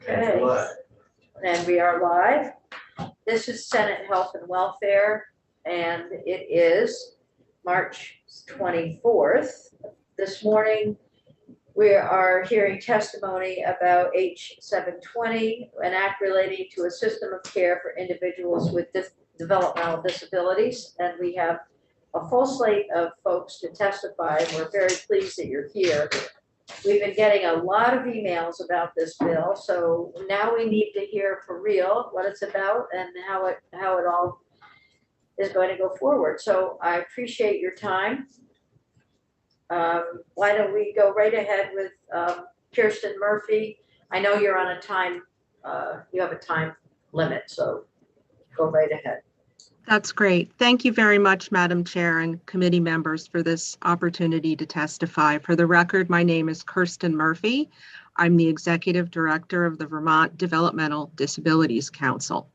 Okay, and we are live. This is Senate Health and Welfare, and it is March 24th. This morning, we are hearing testimony about H720, an act relating to a system of care for individuals with developmental disabilities. And we have a full slate of folks to testify. We're very pleased that you're here. We've been getting a lot of emails about this bill, so now we need to hear for real what it's about and how it all is going to go forward. So I appreciate your time. Why don't we go right ahead with Kirsten Murphy? I know you're on a time, you have a time limit, so go right ahead. That's great. Thank you very much, Madam Chair and committee members, for this opportunity to testify. For the record, my name is Kirsten Murphy. I'm the Executive Director of the Vermont Developmental Disabilities Council.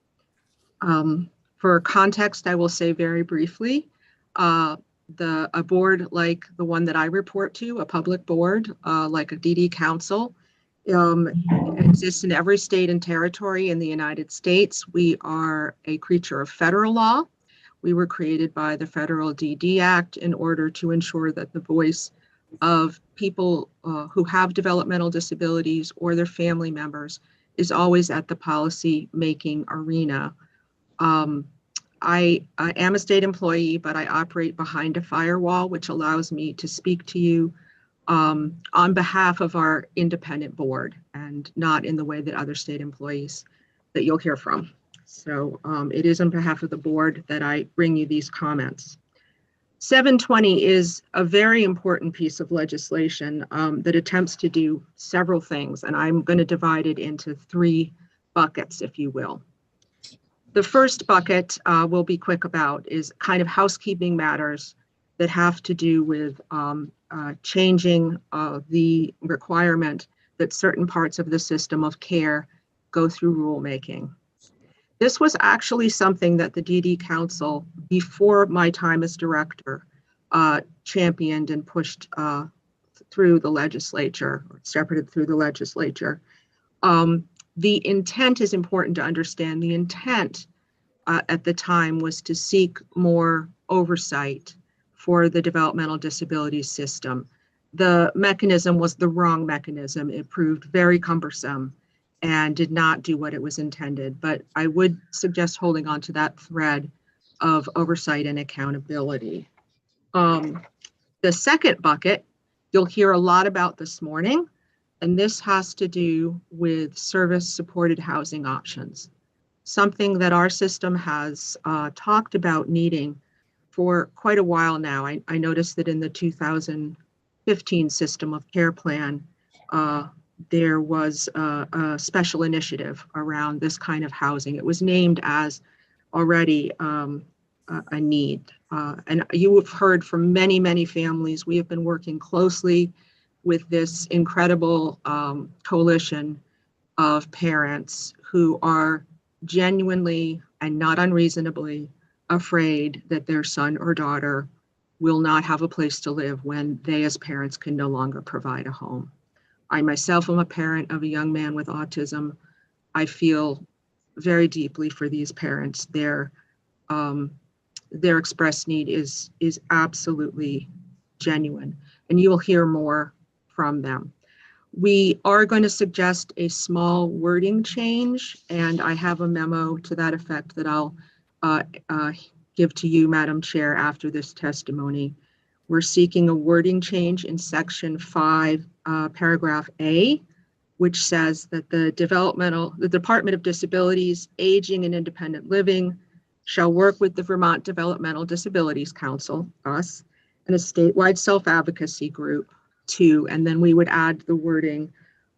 For context, I will say very briefly, a board like the one that I report to, a public board like a DD Council, exists in every state and territory in the United States. We are a creature of federal law. We were created by the Federal DD Act in order to ensure that the voice of people who have developmental disabilities or their family members is always at the policy making arena. I am a state employee, but I operate behind a firewall, which allows me to speak to you on behalf of our independent board and not in the way that other state employees that you'll hear from. So it is on behalf of the board that I bring you these comments. 720 is a very important piece of legislation that attempts to do several things, and I'm going to divide it into three buckets, if you will. The first bucket we'll be quick about is kind of housekeeping matters that have to do with changing the requirement that certain parts of the system of care go through rulemaking. This was actually something that the DD Council, before my time as director, championed and pushed through the legislature, or shepherded through the legislature. The intent is important to understand. The intent at the time was to seek more oversight for the developmental disabilities system. The mechanism was the wrong mechanism. It proved very cumbersome and did not do what it was intended. But I would suggest holding on to that thread of oversight and accountability. The second bucket, you'll hear a lot about this morning, and this has to do with service-supported housing options, something that our system has talked about needing for quite a while now. I noticed that in the 2015 system of care plan, there was a special initiative around this kind of housing. It was named as already a need. And you have heard from many, many families. We have been working closely with this incredible coalition of parents who are genuinely and not unreasonably afraid that their son or daughter will not have a place to live when they as parents can no longer provide a home. I myself am a parent of a young man with autism. I feel very deeply for these parents. Their expressed need is absolutely genuine, and you will hear more from them. We are going to suggest a small wording change, and I have a memo to that effect that I'll give to you, Madam Chair, after this testimony. We're seeking a wording change in section 5, paragraph A, which says that the Department of Disabilities, Aging and Independent Living shall work with the Vermont Developmental Disabilities Council, us, and a statewide self-advocacy group, too. And then we would add the wording,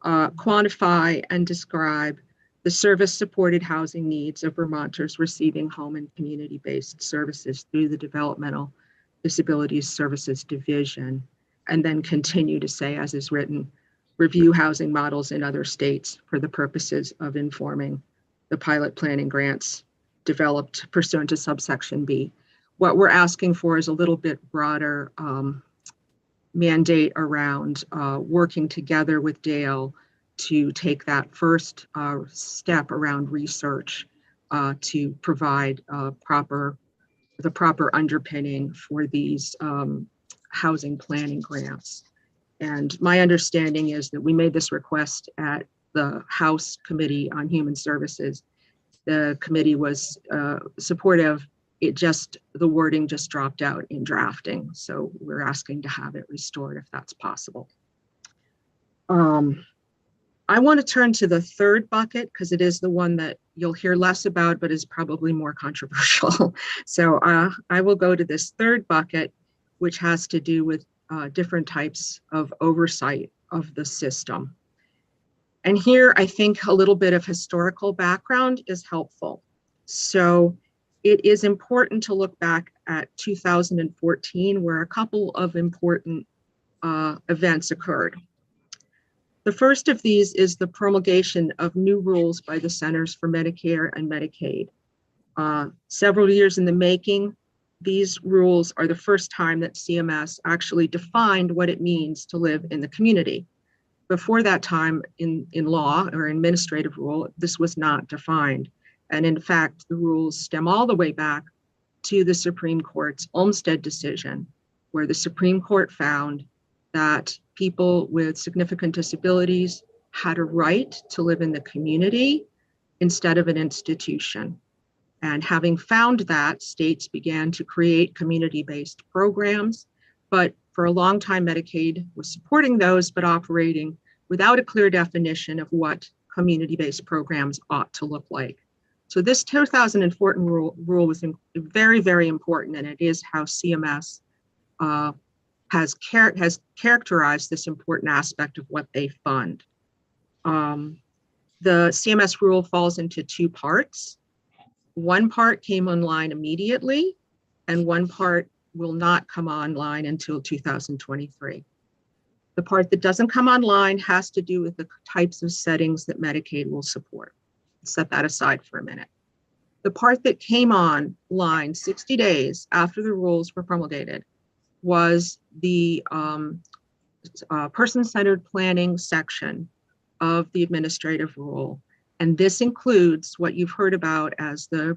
quantify and describe the service-supported housing needs of Vermonters receiving home and community-based services through the Developmental Disabilities Services Division, and then continue to say, as is written, review housing models in other states for the purposes of informing the pilot planning grants developed pursuant to subsection B. What we're asking for is a little bit broader mandate around working together with Dale to take that first step around research to provide the proper underpinning for these housing planning grants. And my understanding is that we made this request at the House Committee on Human Services. The committee was supportive. The wording just dropped out in drafting. So we're asking to have it restored if that's possible. I want to turn to the third bucket because it is the one that you'll hear less about, but is probably more controversial. So I will go to this third bucket, which has to do with different types of oversight of the system. And here, I think a little bit of historical background is helpful. So it is important to look back at 2014, where a couple of important events occurred. The first of these is the promulgation of new rules by the Centers for Medicare and Medicaid. Several years in the making, these rules are the first time that CMS actually defined what it means to live in the community. Before that time, in law or administrative rule, this was not defined. And in fact, the rules stem all the way back to the Supreme Court's Olmstead decision, where the Supreme Court found that people with significant disabilities had a right to live in the community instead of an institution. And having found that, states began to create community-based programs, but for a long time, Medicaid was supporting those, but operating without a clear definition of what community-based programs ought to look like. So this 2014 rule was very, very important, and it is how CMS has characterized this important aspect of what they fund. The CMS rule falls into two parts. One part came online immediately, and one part will not come online until 2023. The part that doesn't come online has to do with the types of settings that Medicaid will support. Set that aside for a minute. The part that came online 60 days after the rules were promulgated was the person-centered planning section of the administrative rule. And this includes what you've heard about as the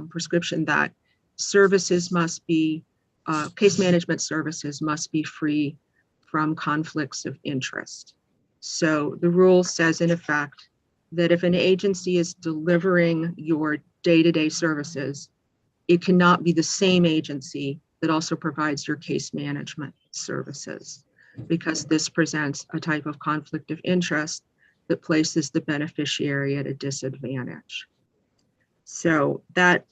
prescription that services must be, case management services must be free from conflicts of interest. So the rule says, in effect, that if an agency is delivering your day-to-day services, it cannot be the same agency that also provides your case management services, because this presents a type of conflict of interest that places the beneficiary at a disadvantage. So that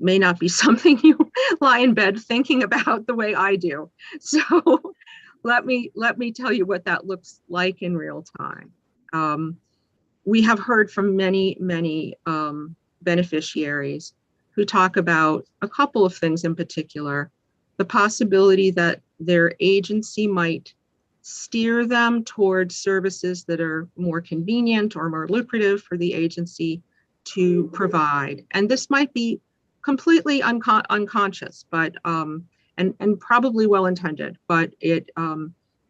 may not be something you lie in bed thinking about the way I do. So let me tell you what that looks like in real time. We have heard from many beneficiaries who talk about a couple of things in particular: the possibility that their agency might steer them towards services that are more convenient or more lucrative for the agency to provide. And this might be completely unconscious, but and probably well-intended, but it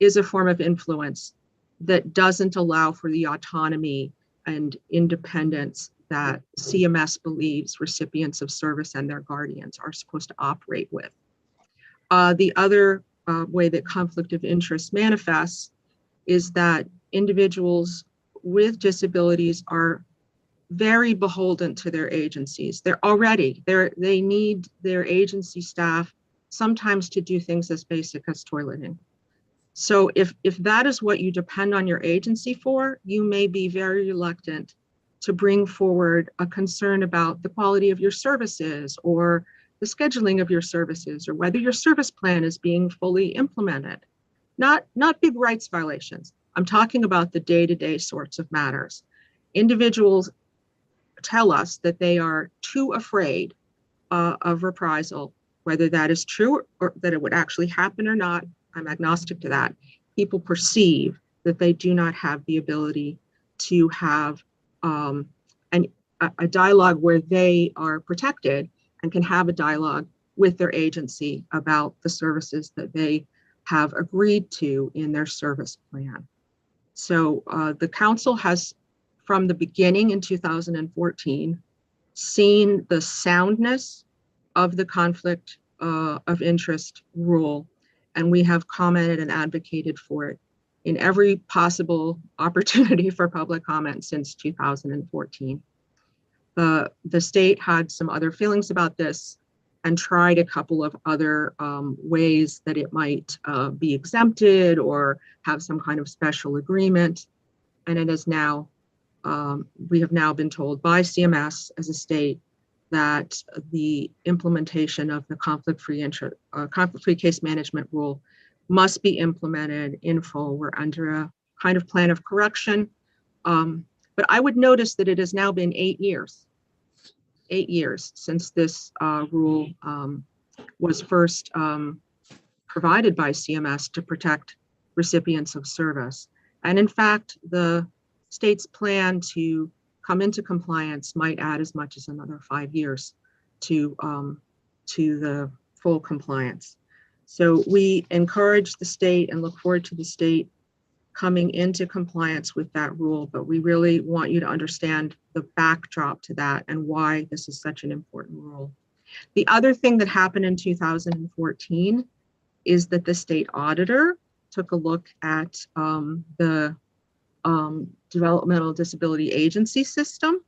is a form of influence that doesn't allow for the autonomy and independence that CMS believes recipients of service and their guardians are supposed to operate with. The other way that conflict of interest manifests is that individuals with disabilities are very beholden to their agencies. They need their agency staff sometimes to do things as basic as toileting. So if that is what you depend on your agency for, you may be very reluctant to bring forward a concern about the quality of your services or the scheduling of your services, or whether your service plan is being fully implemented. Not big rights violations. I'm talking about the day-to-day sorts of matters. Individuals tell us that they are too afraid of reprisal, whether that is true or that it would actually happen or not. I'm agnostic to that. People perceive that they do not have the ability to have a dialogue where they are protected and can have a dialogue with their agency about the services that they have agreed to in their service plan. So the council has, from the beginning in 2014, seen the soundness of the conflict of interest rule, and we have commented and advocated for it in every possible opportunity for public comment since 2014. The state had some other feelings about this and tried a couple of other ways that it might be exempted or have some kind of special agreement. And it is now, we have now been told by CMS as a state that the implementation of the conflict-free case management rule must be implemented in full. We're under a kind of plan of correction. But I would notice that it has now been 8 years since this rule was first provided by CMS to protect recipients of service. And in fact, the state's plan to come into compliance might add as much as another 5 years to the full compliance. So we encourage the state and look forward to the state coming into compliance with that rule, but we really want you to understand the backdrop to that and why this is such an important rule. The other thing that happened in 2014 is that the state auditor took a look at the Developmental Disability Agency system.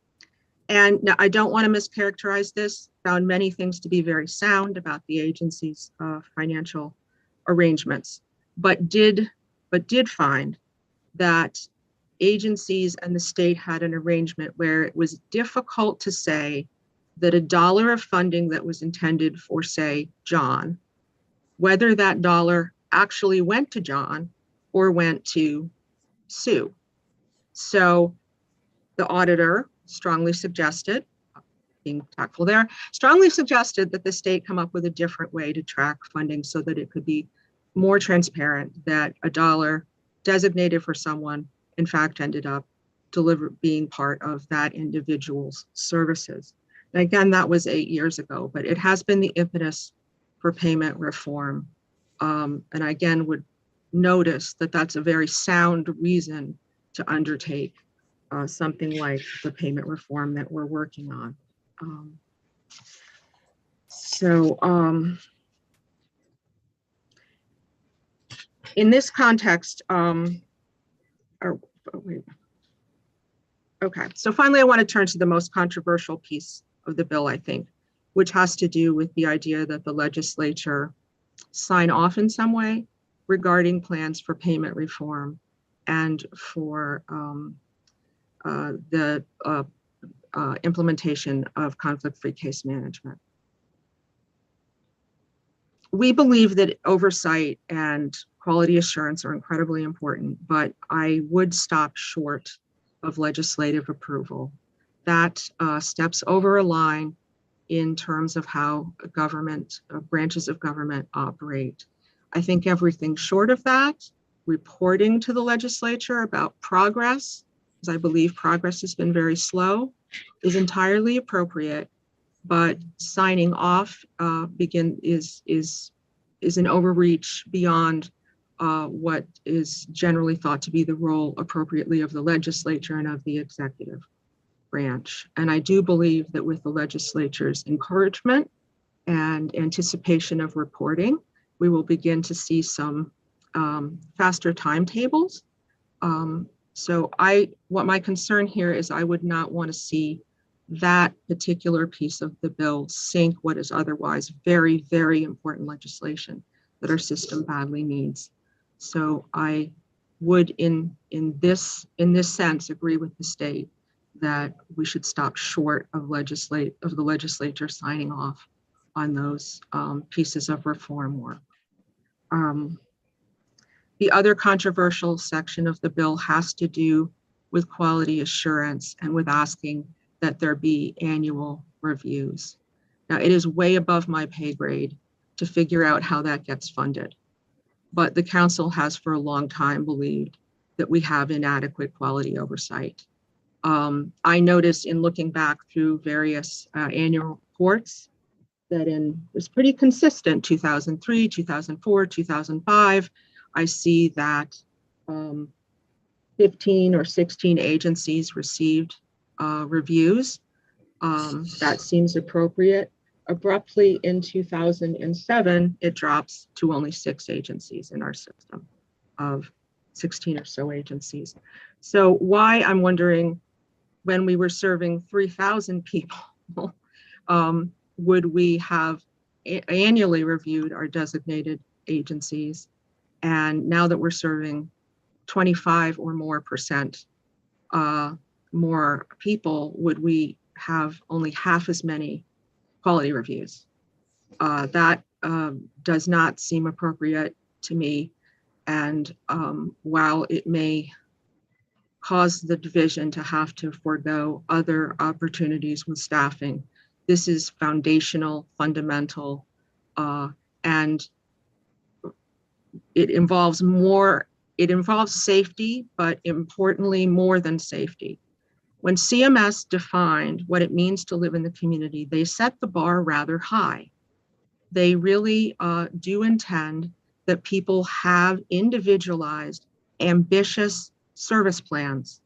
And now I don't want to mischaracterize this, found many things to be very sound about the agency's financial arrangements, but did find that agencies and the state had an arrangement where it was difficult to say that $1 of funding that was intended for, say, John, whether that dollar actually went to John or went to Sue. So the auditor strongly suggested, being tactful there, strongly suggested that the state come up with a different way to track funding so that it could be more transparent that $1 designated for someone in fact ended up being part of that individual's services. And again, that was 8 years ago, but it has been the impetus for payment reform. And I again would notice that that's a very sound reason to undertake something like the payment reform that we're working on. In this context, okay, so finally I want to turn to the most controversial piece of the bill, I think, which has to do with the idea that the legislature sign off in some way regarding plans for payment reform and for the implementation of conflict-free case management. We believe that oversight and quality assurance are incredibly important, but I would stop short of legislative approval. That steps over a line in terms of how government, branches of government operate. I think everything short of that, reporting to the legislature about progress, because I believe progress has been very slow, is entirely appropriate, but signing off is an overreach beyond what is generally thought to be the role appropriately of the legislature and of the executive branch. And I do believe that with the legislature's encouragement and anticipation of reporting, we will begin to see some faster timetables. So what my concern here is I would not want to see that particular piece of the bill sink what is otherwise very, very important legislation that our system badly needs. So I would, in this sense, agree with the state that we should stop short of the legislature signing off on those pieces of reform work. The other controversial section of the bill has to do with quality assurance and with asking that there be annual reviews. Now, it is way above my pay grade to figure out how that gets funded, but the council has for a long time believed that we have inadequate quality oversight. I noticed in looking back through various annual reports that it was pretty consistent, 2003, 2004, 2005. I see that 15 or 16 agencies received reviews. That seems appropriate. Abruptly in 2007, it drops to only 6 agencies in our system of 16 or so agencies. So why, I'm wondering, when we were serving 3,000 people, would we have annually reviewed our designated agencies? And now that we're serving 25 or more percent more people, would we have only half as many quality reviews? That does not seem appropriate to me. And while it may cause the division to have to forego other opportunities with staffing, this is foundational, fundamental, and it involves safety, but importantly, more than safety. When CMS defined what it means to live in the community, they set the bar rather high. They really do intend that people have individualized, ambitious service plans,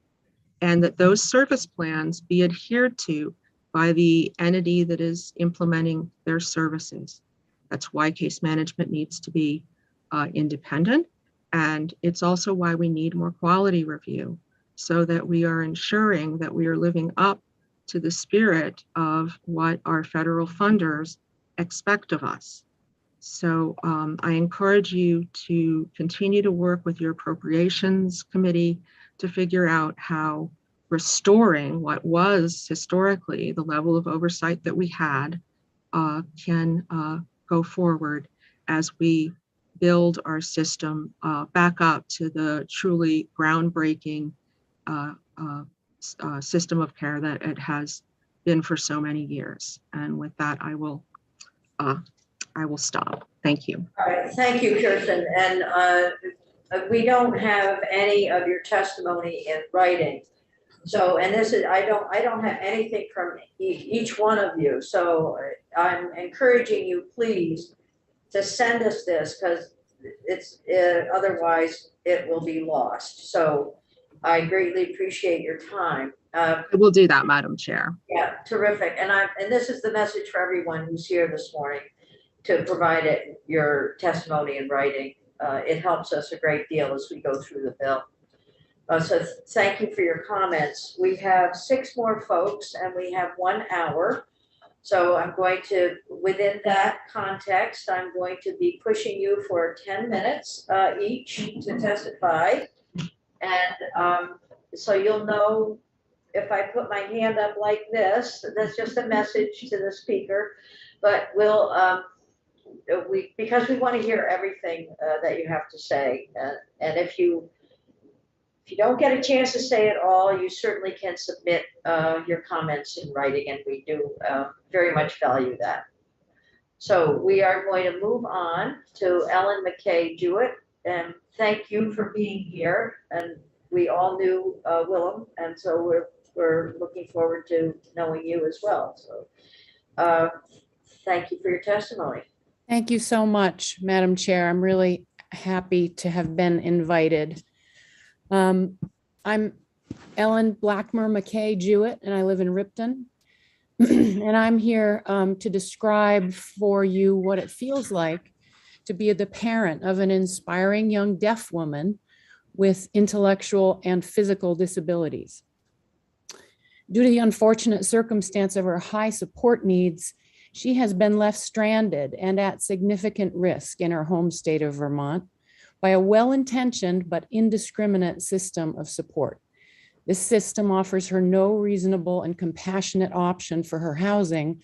and that those service plans be adhered to by the entity that is implementing their services. That's why case management needs to be independent, and it's also why we need more quality review, so that we are ensuring that we are living up to the spirit of what our federal funders expect of us. So I encourage you to continue to work with your appropriations committee to figure out how restoring what was historically the level of oversight that we had can go forward as we build our system back up to the truly groundbreaking system of care that it has been for so many years. And with that, I will stop. Thank you. All right, thank you, Kirsten. And we don't have any of your testimony in writing. So, and this is, I don't have anything from each one of you. So I'm encouraging you, please, to send us this, because it's otherwise it will be lost. So I greatly appreciate your time. I will do that, Madam Chair. Yeah, terrific. And this is the message for everyone who's here this morning, to provide your testimony in writing. It helps us a great deal as we go through the bill. So thank you for your comments. We have 6 more folks and we have 1 hour. So I'm going to, within that context, I'm going to be pushing you for 10 minutes each to testify. And so you'll know if I put my hand up like this, that's just a message to the speaker, but we'll, because we want to hear everything that you have to say. And if you don't get a chance to say it all, you certainly can submit your comments in writing, and we do very much value that. So we are going to move on to Ellen McKay Jewett, and thank you for being here. And we all knew Willem, and so we're looking forward to knowing you as well. So thank you for your testimony. Thank you so much, Madam Chair. I'm really happy to have been invited. I'm Ellen Blackmer McKay Jewett, and I live in Ripton. And I'm here to describe for you what it feels like to be the parent of an inspiring young deaf woman with intellectual and physical disabilities. Due to the unfortunate circumstance of her high support needs, she has been left stranded and at significant risk in her home state of Vermont by a well-intentioned but indiscriminate system of support. This system offers her no reasonable and compassionate option for her housing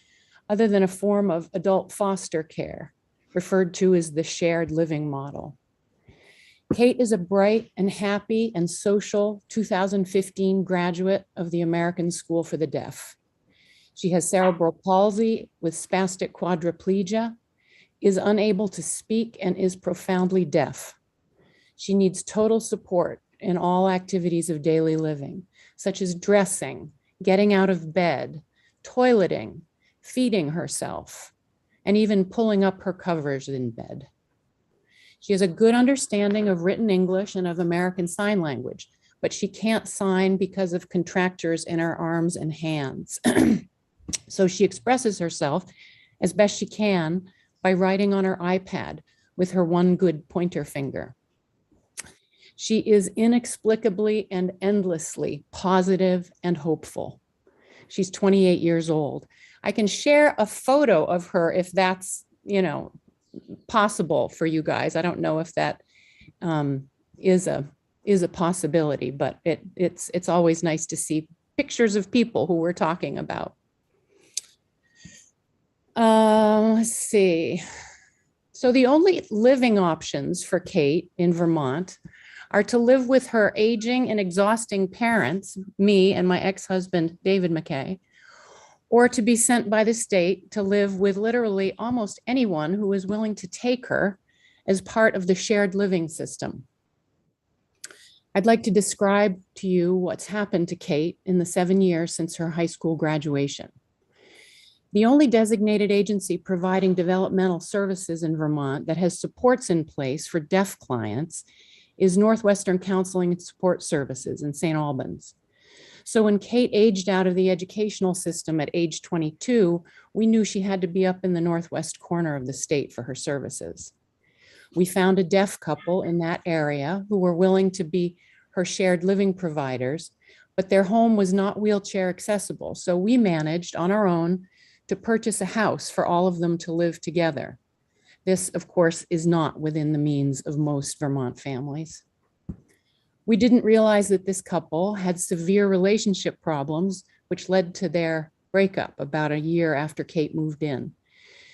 other than a form of adult foster care, referred to as the shared living model. Kate is a bright and happy and social 2015 graduate of the American School for the Deaf. She has cerebral palsy with spastic quadriplegia, is unable to speak, and is profoundly deaf. She needs total support in all activities of daily living, such as dressing, getting out of bed, toileting, feeding herself, and even pulling up her covers in bed. She has a good understanding of written English and of American Sign Language, but she can't sign because of contractures in her arms and hands. So she expresses herself as best she can by writing on her iPad with her one good pointer finger. She is inexplicably and endlessly positive and hopeful. She's 28 years old. I can share a photo of her if that's, possible for you guys. I don't know if that is a possibility, but it's always nice to see pictures of people who we're talking about. Let's see. So the only living options for Kate in Vermont are to live with her aging and exhausting parents, me and my ex-husband, David McKay, or to be sent by the state to live with literally almost anyone who is willing to take her as part of the shared living system. I'd like to describe to you what's happened to Kate in the 7 years since her high school graduation. The only designated agency providing developmental services in Vermont that has supports in place for deaf clients is Northwestern Counseling and Support Services in St. Albans. So when Kate aged out of the educational system at age 22, we knew she had to be up in the northwest corner of the state for her services. We found a deaf couple in that area who were willing to be her shared living providers, but their home was not wheelchair accessible. So we managed on our own to purchase a house for all of them to live together. This, of course, is not within the means of most Vermont families. We didn't realize that this couple had severe relationship problems, which led to their breakup about a year after Kate moved in.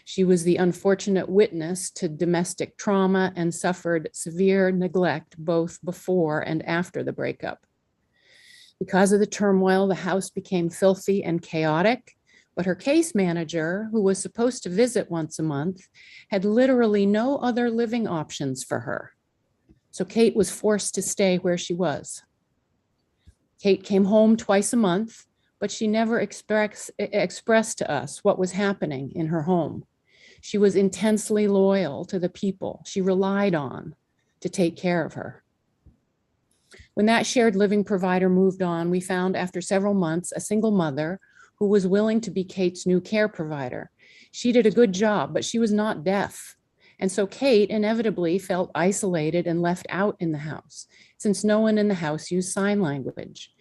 She was the unfortunate witness to domestic trauma and suffered severe neglect both before and after the breakup. Because of the turmoil, the house became filthy and chaotic, but her case manager, who was supposed to visit once a month, had literally no other living options for her. So Kate was forced to stay where she was. Kate came home twice a month, but she never expressed to us what was happening in her home. She was intensely loyal to the people she relied on to take care of her. When that shared living provider moved on, we found after several months a single mother who was willing to be Kate's new care provider. She did a good job, but she was not deaf. And so Kate inevitably felt isolated and left out in the house, since no one in the house used sign language.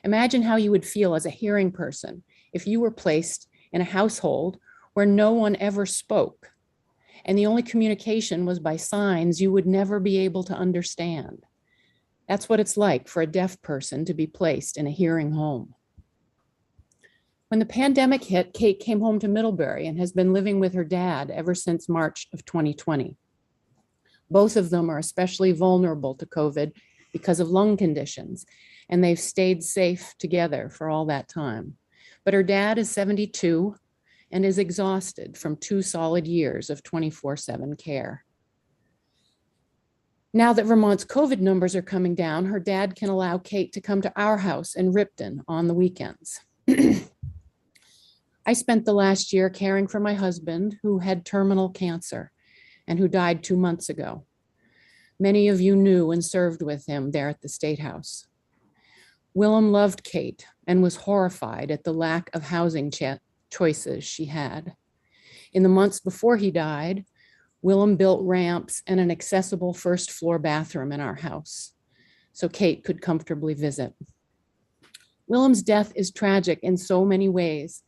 Imagine how you would feel as a hearing person if you were placed in a household where no one ever spoke, and the only communication was by signs you would never be able to understand. That's what it's like for a deaf person to be placed in a hearing home. When the pandemic hit, Kate came home to Middlebury and has been living with her dad ever since March of 2020. Both of them are especially vulnerable to COVID because of lung conditions, and they've stayed safe together for all that time. But her dad is 72 and is exhausted from 2 solid years of 24/7 care. Now that Vermont's COVID numbers are coming down, her dad can allow Kate to come to our house in Ripton on the weekends. I spent the last year caring for my husband, who had terminal cancer and who died 2 months ago. Many of you knew and served with him there at the State House. Willem loved Kate and was horrified at the lack of housing choices she had. In the months before he died, Willem built ramps and an accessible first floor bathroom in our house so Kate could comfortably visit. Willem's death is tragic in so many ways,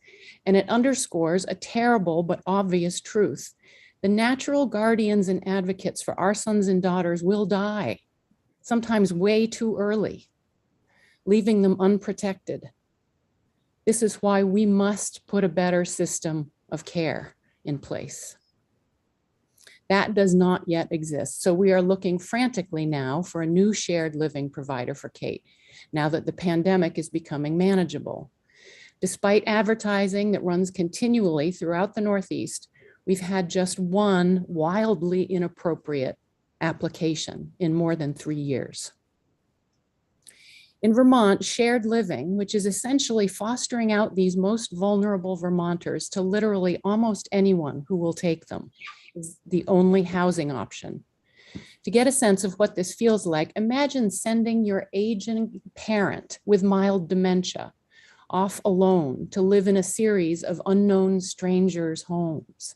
and it underscores a terrible but obvious truth. The natural guardians and advocates for our sons and daughters will die, sometimes way too early, leaving them unprotected. This is why we must put a better system of care in place. That does not yet exist. So we are looking frantically now for a new shared living provider for Kate, now that the pandemic is becoming manageable. Despite advertising that runs continually throughout the Northeast, we've had just one wildly inappropriate application in more than 3 years. In Vermont, shared living, which is essentially fostering out these most vulnerable Vermonters to literally almost anyone who will take them, is the only housing option. To get a sense of what this feels like, imagine sending your aging parent with mild dementia off alone to live in a series of unknown strangers' homes.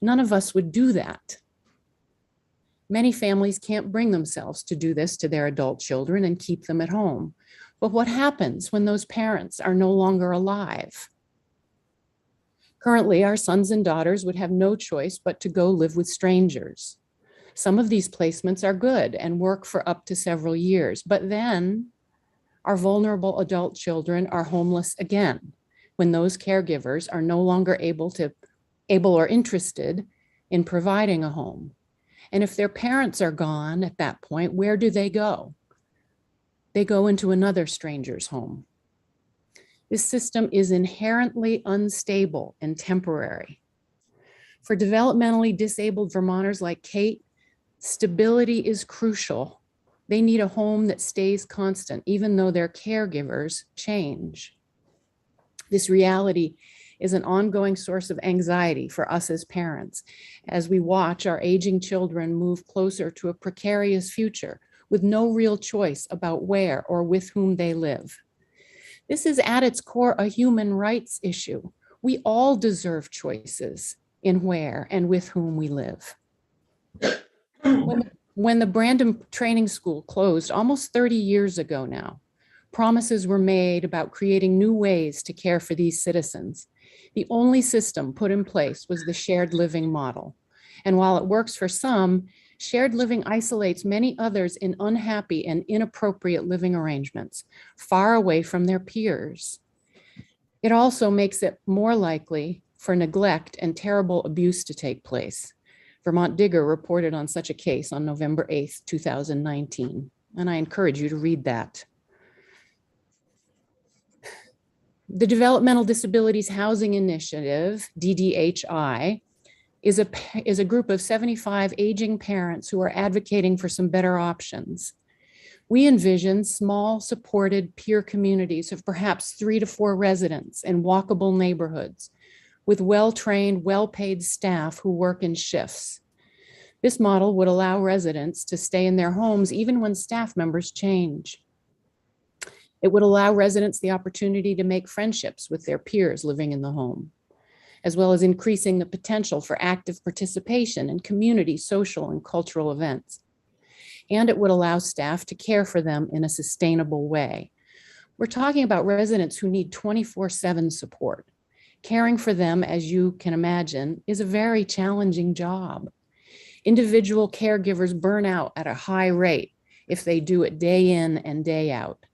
None of us would do that. Many families can't bring themselves to do this to their adult children and keep them at home. But what happens when those parents are no longer alive? Currently, our sons and daughters would have no choice but to go live with strangers. Some of these placements are good and work for up to several years, but then our vulnerable adult children are homeless again when those caregivers are no longer able or interested in providing a home. And if their parents are gone at that point, where do they go? They go into another stranger's home. This system is inherently unstable and temporary. For developmentally disabled Vermonters like Kate, stability is crucial. They need a home that stays constant, even though their caregivers change. This reality is an ongoing source of anxiety for us as parents, as we watch our aging children move closer to a precarious future with no real choice about where or with whom they live. This is at its core a human rights issue. We all deserve choices in where and with whom we live. When the Brandon Training School closed almost 30 years ago now, promises were made about creating new ways to care for these citizens. The only system put in place was the shared living model. And while it works for some, shared living isolates many others in unhappy and inappropriate living arrangements, far away from their peers. It also makes it more likely for neglect and terrible abuse to take place. Vermont Digger reported on such a case on November 8th, 2019, and I encourage you to read that. The Developmental Disabilities Housing Initiative, DDHI, is a group of 75 aging parents who are advocating for some better options. We envision small, supported peer communities of perhaps 3 to 4 residents in walkable neighborhoods with well-trained, well-paid staff who work in shifts. This model would allow residents to stay in their homes even when staff members change. It would allow residents the opportunity to make friendships with their peers living in the home, as well as increasing the potential for active participation in community, social, and cultural events. And it would allow staff to care for them in a sustainable way. We're talking about residents who need 24/7 support. Caring for them, as you can imagine, is a very challenging job. Individual caregivers burn out at a high rate if they do it day in and day out.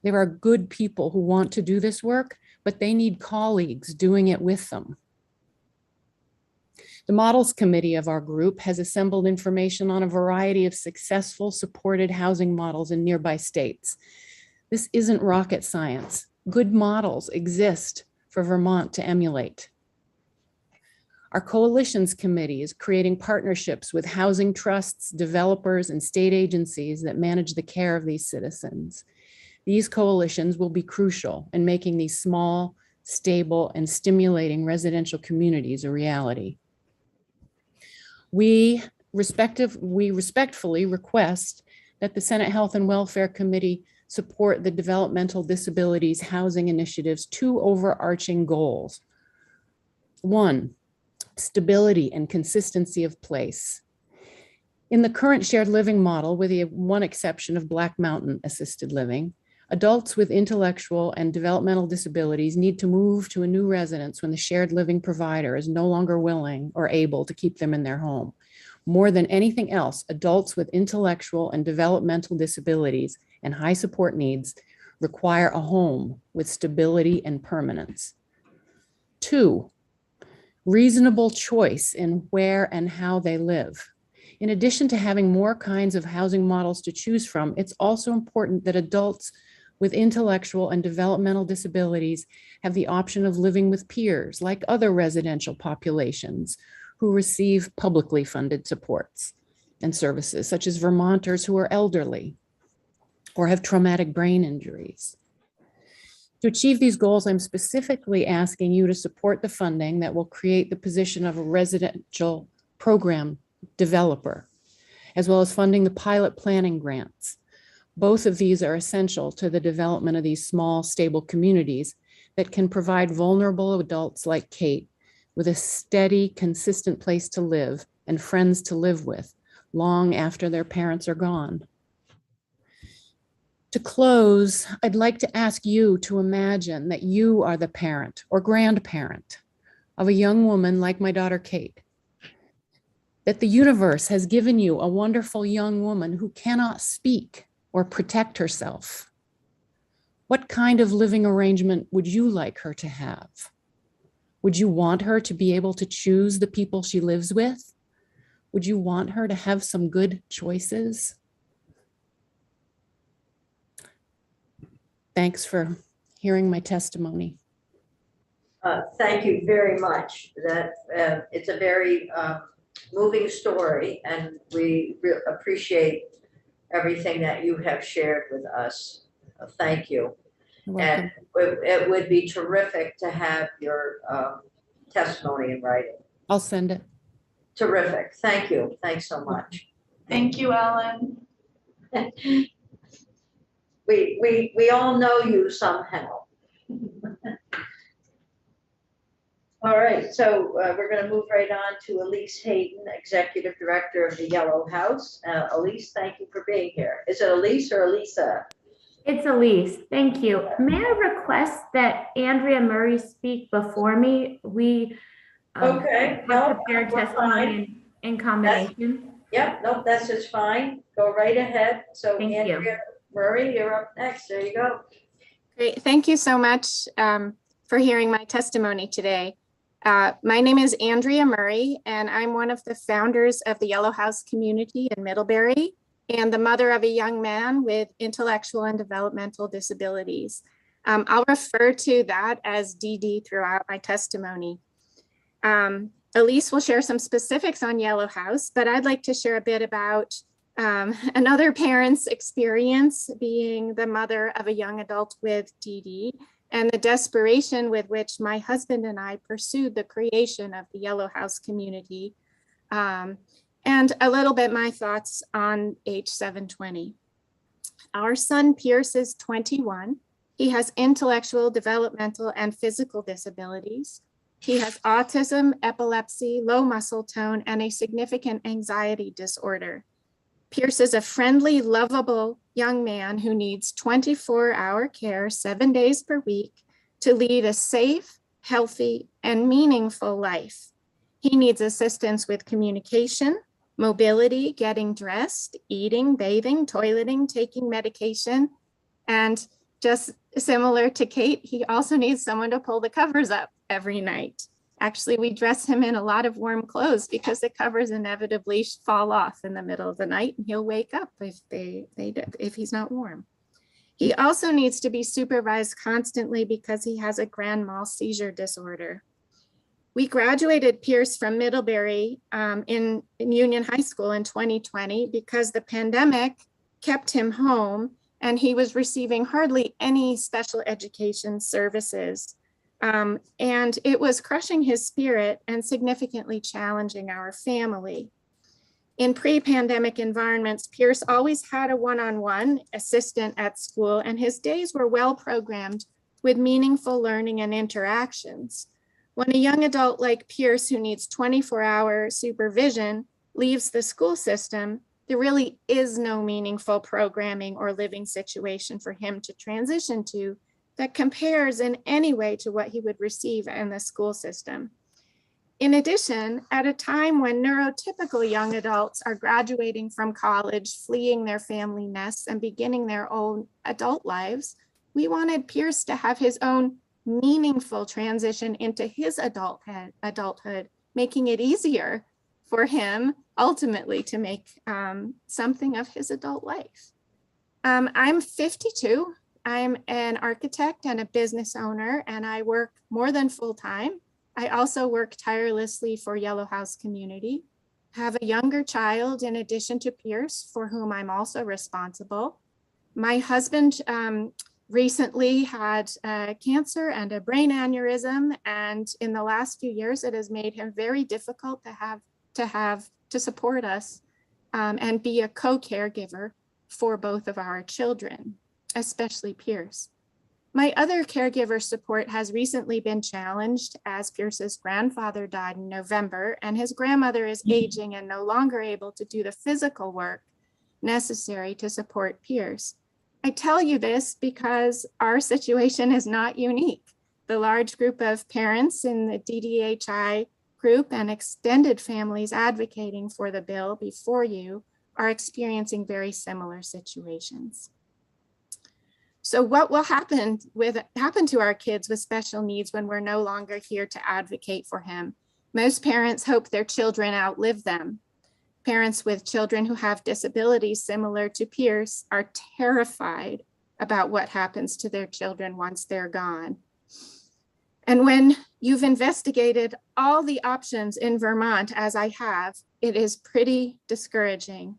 There are good people who want to do this work, but they need colleagues doing it with them. The Models Committee of our group has assembled information on a variety of successful supported housing models in nearby states. This isn't rocket science. Good models exist for Vermont to emulate. Our Coalitions Committee is creating partnerships with housing trusts, developers, and state agencies that manage the care of these citizens. These coalitions will be crucial in making these small, stable, and stimulating residential communities a reality. We respectfully request that the Senate Health and Welfare Committee support the Developmental Disabilities Housing Initiative's 2 overarching goals. 1, stability and consistency of place. In the current shared living model, with the one exception of Black Mountain Assisted Living, adults with intellectual and developmental disabilities need to move to a new residence when the shared living provider is no longer willing or able to keep them in their home. More than anything else, adults with intellectual and developmental disabilities and high support needs require a home with stability and permanence. 2, reasonable choice in where and how they live. In addition to having more kinds of housing models to choose from, it's also important that adults with intellectual and developmental disabilities have the option of living with peers like other residential populations who receive publicly funded supports and services, such as Vermonters who are elderly or have traumatic brain injuries. To achieve these goals, I'm specifically asking you to support the funding that will create the position of a residential program developer as well as funding the pilot planning grants. Both of these are essential to the development of these small, stable communities that can provide vulnerable adults like Kate with a steady, consistent place to live and friends to live with long after their parents are gone. To close, I'd like to ask you to imagine that you are the parent or grandparent of a young woman like my daughter Kate, that the universe has given you a wonderful young woman who cannot speak or protect herself. What kind of living arrangement would you like her to have? Would you want her to be able to choose the people she lives with? Would you want her to have some good choices? Thanks for hearing my testimony. Thank you very much. That it's a very moving story, and we appreciate everything that you have shared with us. Thank you. You're welcome. And it would be terrific to have your testimony in writing. I'll send it. Terrific. Thank you. Thanks so much. Thank you, Ellen. We all know you somehow. All right, so we're going to move right on to Elise Hayden, Executive Director of the Yellow House. Elise, thank you for being here. Is it Elise or Elisa? It's Elise. Thank you. May I request that Andrea Murray speak before me? We Okay. have prepared testimony in combination. Yep, nope, that's just fine. Go right ahead. So Thank Andrea you. Murray, you're up next. There you go. Great. Thank you so much for hearing my testimony today. My name is Andrea Murray, and I'm one of the founders of the Yellow House community in Middlebury and the mother of a young man with intellectual and developmental disabilities. I'll refer to that as DD throughout my testimony. Elise will share some specifics on Yellow House, but I'd like to share a bit about another parent's experience being the mother of a young adult with DD and the desperation with which my husband and I pursued the creation of the Yellow House community, and a little bit my thoughts on H720. Our son Pierce is 21. He has intellectual, developmental, and physical disabilities. He has autism, epilepsy, low muscle tone, and a significant anxiety disorder. Pierce is a friendly, lovable young man who needs 24-hour care 7 days per week to lead a safe, healthy, and meaningful life. He needs assistance with communication, mobility, getting dressed, eating, bathing, toileting, taking medication, and just similar to Kate, he also needs someone to pull the covers up every night. Actually, we dress him in a lot of warm clothes because the covers inevitably fall off in the middle of the night and he'll wake up if he's not warm. He also needs to be supervised constantly because he has a grand mal seizure disorder. We graduated Pierce from Middlebury in Union High School in 2020 because the pandemic kept him home and he was receiving hardly any special education services. And it was crushing his spirit and significantly challenging our family. In pre-pandemic environments, Pierce always had a one-on-one assistant at school, and his days were well programmed with meaningful learning and interactions. When a young adult like Pierce, who needs 24-hour supervision, leaves the school system, there really is no meaningful programming or living situation for him to transition to that compares in any way to what he would receive in the school system. In addition, at a time when neurotypical young adults are graduating from college, fleeing their family nests, and beginning their own adult lives, we wanted Pierce to have his own meaningful transition into his adulthood, making it easier for him ultimately to make something of his adult life. I'm 52. I'm an architect and a business owner, and I work more than full-time. I also work tirelessly for Yellow House community, have a younger child in addition to Pierce, for whom I'm also responsible. My husband recently had cancer and a brain aneurysm, and in the last few years, it has made him very difficult to support us. and be a co-caregiver for both of our children, especially Pierce. My other caregiver support has recently been challenged as Pierce's grandfather died in November, and his grandmother is aging and no longer able to do the physical work necessary to support Pierce. I tell you this because our situation is not unique. The large group of parents in the DDHI group and extended families advocating for the bill before you are experiencing very similar situations. So what will happen to our kids with special needs when we're no longer here to advocate for him? Most parents hope their children outlive them. Parents with children who have disabilities similar to Pierce are terrified about what happens to their children once they're gone. And when you've investigated all the options in Vermont, as I have, it is pretty discouraging.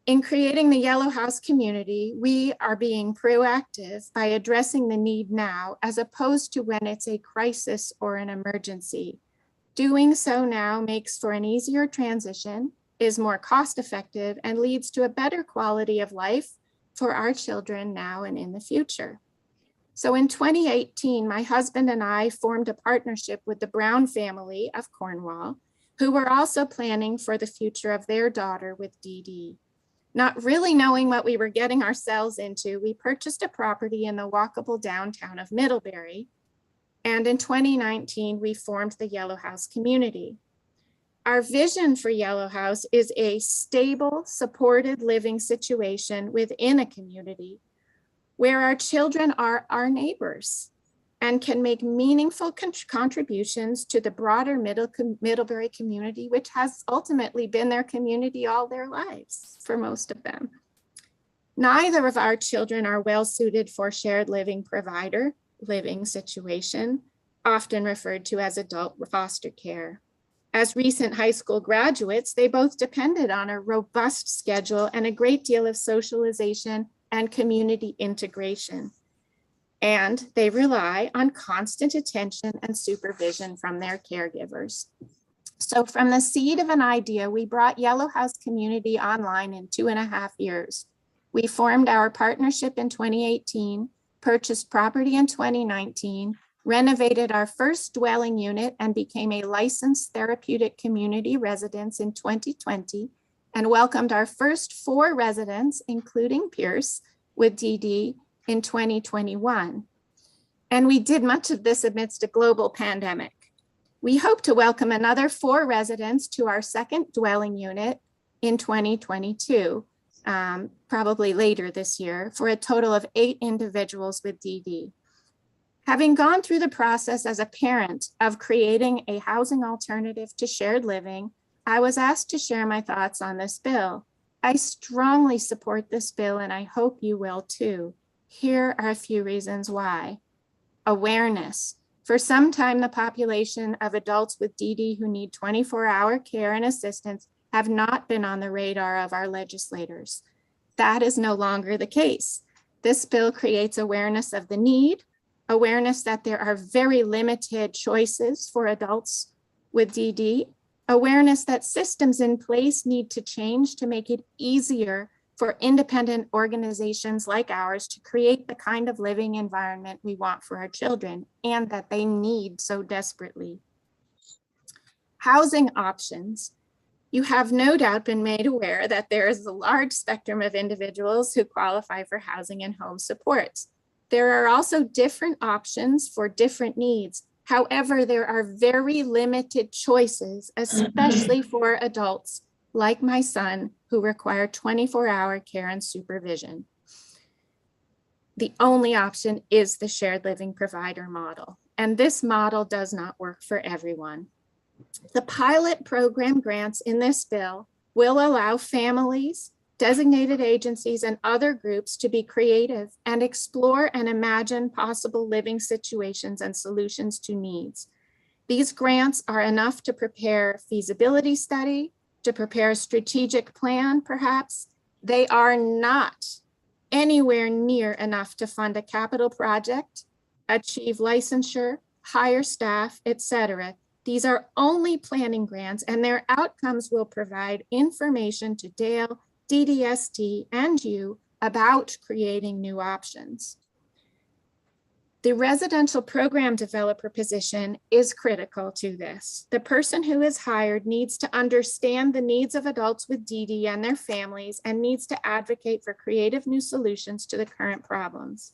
In creating the Yellow House community, we are being proactive by addressing the need now, as opposed to when it's a crisis or an emergency. Doing so now makes for an easier transition, is more cost-effective, and leads to a better quality of life for our children now and in the future. So in 2018, my husband and I formed a partnership with the Brown family of Cornwall, who were also planning for the future of their daughter with DD. Not really knowing what we were getting ourselves into, we purchased a property in the walkable downtown of Middlebury. And in 2019, we formed the Yellow House community. Our vision for Yellow House is a stable, supported living situation within a community where our children are our neighbors and can make meaningful contributions to the broader Middlebury community, which has ultimately been their community all their lives for most of them. Neither of our children are well suited for shared living provider living situation, often referred to as adult foster care. As recent high school graduates, they both depended on a robust schedule and a great deal of socialization and community integration. And they rely on constant attention and supervision from their caregivers. So from the seed of an idea, we brought Yellow House community online in 2.5 years. We formed our partnership in 2018, purchased property in 2019, renovated our first dwelling unit and became a licensed therapeutic community residence in 2020, and welcomed our first 4 residents, including Pierce with DD, in 2021. And we did much of this amidst a global pandemic. We hope to welcome another 4 residents to our second dwelling unit in 2022, probably later this year, for a total of 8 individuals with DD. Having gone through the process as a parent of creating a housing alternative to shared living, I was asked to share my thoughts on this bill. I strongly support this bill, and I hope you will too. Here are a few reasons why. Awareness. For some time, the population of adults with DD who need 24-hour care and assistance have not been on the radar of our legislators. That is no longer the case. This bill creates awareness of the need, awareness that there are very limited choices for adults with DD, awareness that systems in place need to change to make it easier for independent organizations like ours to create the kind of living environment we want for our children and that they need so desperately. Housing options. You have no doubt been made aware that there is a large spectrum of individuals who qualify for housing and home supports. There are also different options for different needs. However, there are very limited choices, especially for adults like my son, who require 24-hour care and supervision. The only option is the shared living provider model, and this model does not work for everyone. The pilot program grants in this bill will allow families, designated agencies, and other groups to be creative and explore and imagine possible living situations and solutions to needs. These grants are enough to prepare a feasibility study, to prepare a strategic plan, perhaps. They are not anywhere near enough to fund a capital project, achieve licensure, hire staff, etc. These are only planning grants, and their outcomes will provide information to Dale, DDST, and you about creating new options. The residential program developer position is critical to this. The person who is hired needs to understand the needs of adults with DD and their families and needs to advocate for creative new solutions to the current problems.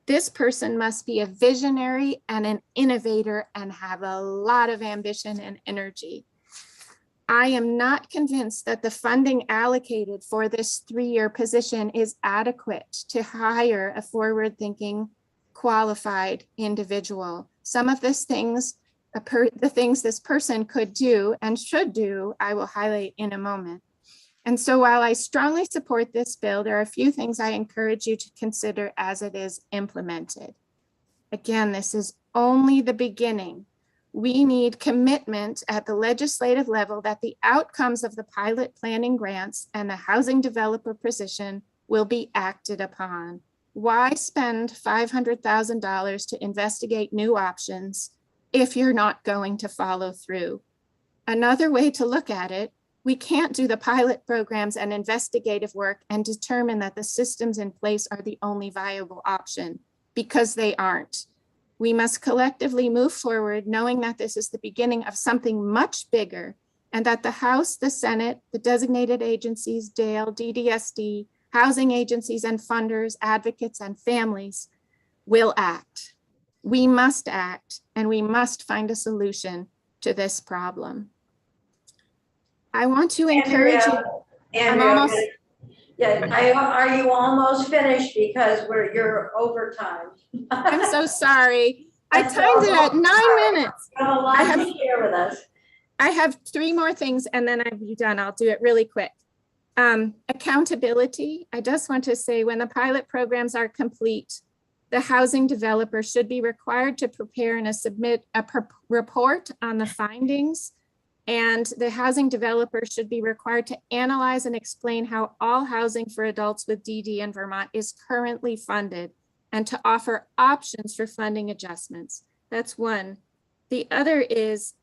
This person must be a visionary and an innovator and have a lot of ambition and energy. I am not convinced that the funding allocated for this 3-year position is adequate to hire a forward-thinking, qualified individual. Some of the things this person could do and should do, I will highlight in a moment. And so while I strongly support this bill, there are a few things I encourage you to consider as it is implemented. Again, this is only the beginning. We need commitment at the legislative level that the outcomes of the pilot planning grants and the housing developer position will be acted upon. Why spend $500,000 to investigate new options if you're not going to follow through? Another way to look at it, we can't do the pilot programs and investigative work and determine that the systems in place are the only viable option, because they aren't. We must collectively move forward knowing that this is the beginning of something much bigger, and that the House, the Senate, the designated agencies, Dale, DDSD, housing agencies and funders, advocates and families will act. We must act, and we must find a solution to this problem. I want to encourage you. Are you almost finished? Because you're over time. I'm so sorry. I timed it at 9 minutes. You have a lot to share with us. I have 3 more things and then I'll be done. I'll do it really quick. Accountability. I just want to say, when the pilot programs are complete, the housing developer should be required to prepare and submit a report on the findings. And the housing developer should be required to analyze and explain how all housing for adults with DD in Vermont is currently funded, and to offer options for funding adjustments. That's one. The other is,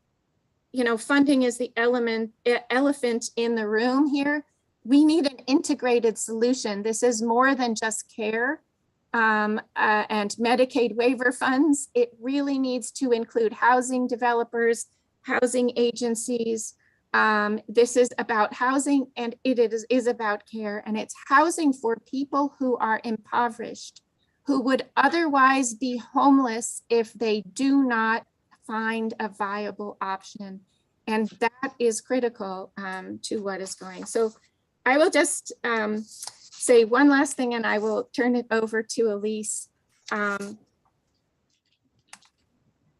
funding is the elephant in the room here. We need an integrated solution. This is more than just care and Medicaid waiver funds. It really needs to include housing developers, housing agencies. This is about housing, and it is about care, and it's housing for people who are impoverished, who would otherwise be homeless if they do not find a viable option. And that is critical to what is going. So I will just say one last thing, and I will turn it over to Elise.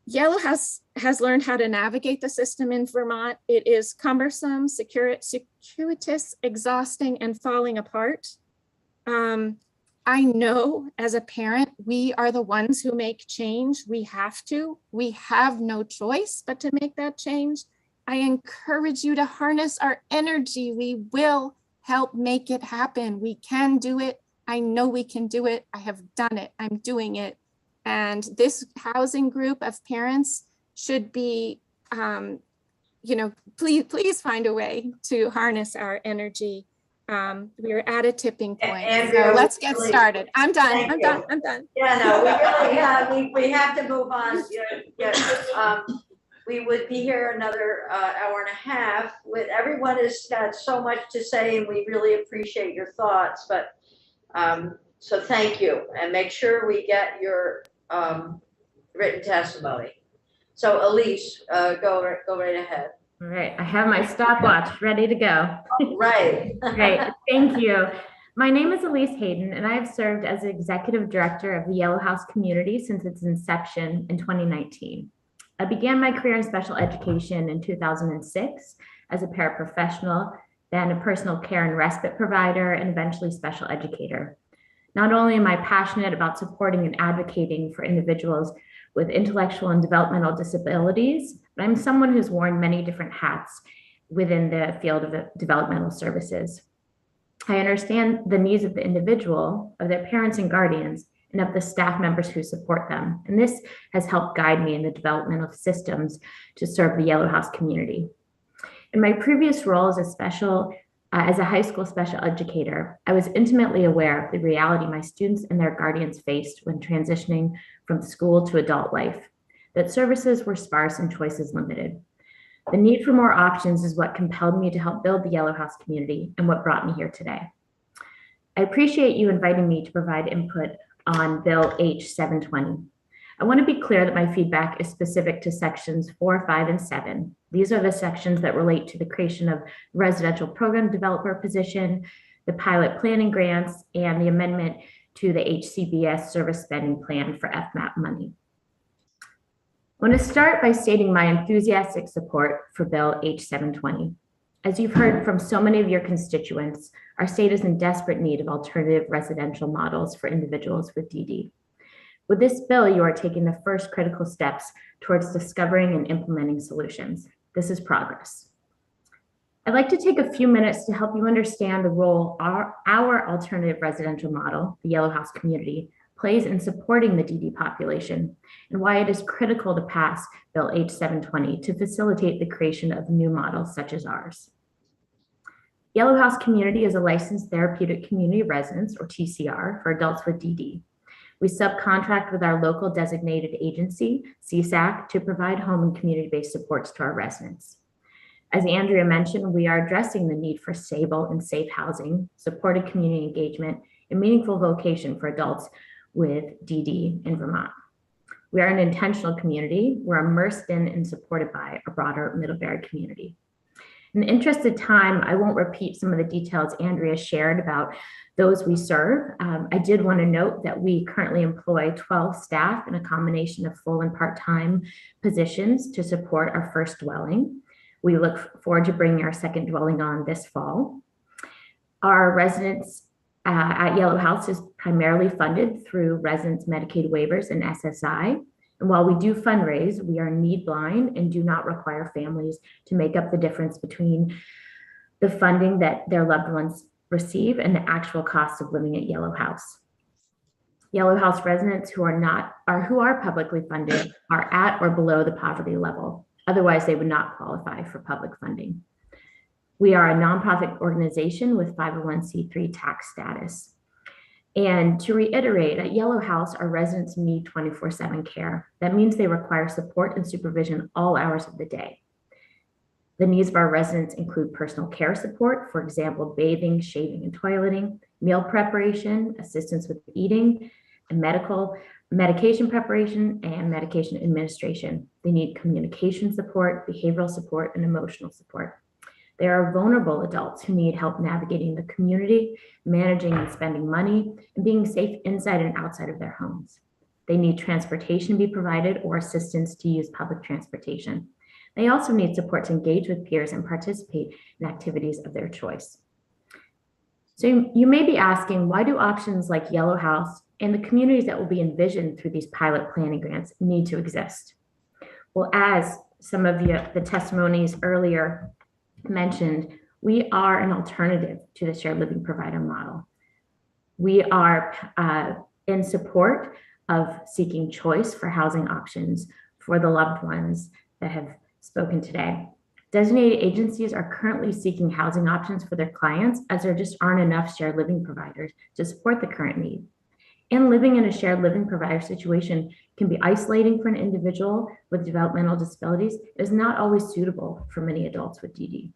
Yellow has learned how to navigate the system in Vermont. It is cumbersome, circuitous, exhausting, and falling apart. I know as a parent, we are the ones who make change. We have to. We have no choice but to make that change. I encourage you to harness our energy. We will help make it happen. We can do it. I know we can do it. I have done it. I'm doing it. And this housing group of parents should be, please find a way to harness our energy. We are at a tipping point. So let's get started. I'm done. I'm done. Yeah, no, we really we have to move on. We would be here another hour and a half. With everyone has got so much to say, and we really appreciate your thoughts. But so thank you, and make sure we get your written testimony. So Elise, go right ahead. All right, I have my stopwatch ready to go. Right. Great, thank you. My name is Elise Hayden, and I have served as Executive Director of the Yellow House community since its inception in 2019. I began my career in special education in 2006 as a paraprofessional, then a personal care and respite provider, and eventually special educator. Not only am I passionate about supporting and advocating for individuals with intellectual and developmental disabilities, but I'm someone who's worn many different hats within the field of developmental services. I understand the needs of the individual, of their parents and guardians, and of the staff members who support them. And this has helped guide me in the development of systems to serve the Yellow House community. In my previous role as a high school special educator, I was intimately aware of the reality my students and their guardians faced when transitioning from school to adult life, that services were sparse and choices limited. The need for more options is what compelled me to help build the Yellow House community and what brought me here today. I appreciate you inviting me to provide input on Bill H-720. I want to be clear that my feedback is specific to sections 4, 5, and 7. These are the sections that relate to the creation of residential program developer position, the pilot planning grants, and the amendment to the HCBS service spending plan for FMAP money. I want to start by stating my enthusiastic support for Bill H-720. As you've heard from so many of your constituents, our state is in desperate need of alternative residential models for individuals with DD. With this bill, you are taking the first critical steps towards discovering and implementing solutions. This is progress. I'd like to take a few minutes to help you understand the role our alternative residential model, the Yellow House community, plays in supporting the DD population and why it is critical to pass Bill H-720 to facilitate the creation of new models such as ours. Yellow House community is a licensed therapeutic community residence, or TCR, for adults with DD. We subcontract with our local designated agency, CSAC, to provide home and community-based supports to our residents. As Andrea mentioned, we are addressing the need for stable and safe housing, supported community engagement, and meaningful vocation for adults with DD in Vermont. We are an intentional community. We're immersed in and supported by a broader Middlebury community. In the interest of time, I won't repeat some of the details Andrea shared about those we serve. I did want to note that we currently employ 12 staff in a combination of full and part-time positions to support our first dwelling. We look forward to bringing our second dwelling on this fall. Our residence at Yellow House is primarily funded through residents' Medicaid waivers and SSI. And while we do fundraise, we are need blind and do not require families to make up the difference between the funding that their loved ones receive and the actual cost of living at Yellow House. Yellow House residents who are publicly funded are at or below the poverty level. Otherwise, they would not qualify for public funding. We are a nonprofit organization with 501c3 tax status. And to reiterate, at Yellow House, our residents need 24/7 care. That means they require support and supervision all hours of the day. The needs of our residents include personal care support, for example, bathing, shaving, and toileting, meal preparation, assistance with eating, and medication preparation and medication administration. They need communication support, behavioral support, and emotional support. There are vulnerable adults who need help navigating the community, managing and spending money, and being safe inside and outside of their homes. They need transportation to be provided or assistance to use public transportation. They also need support to engage with peers and participate in activities of their choice. So you may be asking, why do options like Yellow House and the communities that will be envisioned through these pilot planning grants need to exist? Well, as some of the testimonies earlier mentioned, we are an alternative to the shared living provider model. We are in support of seeking choice for housing options for the loved ones that have spoken today. Designated agencies are currently seeking housing options for their clients as there just aren't enough shared living providers to support the current need. And living in a shared living provider situation can be isolating for an individual with developmental disabilities. It is not always suitable for many adults with DD.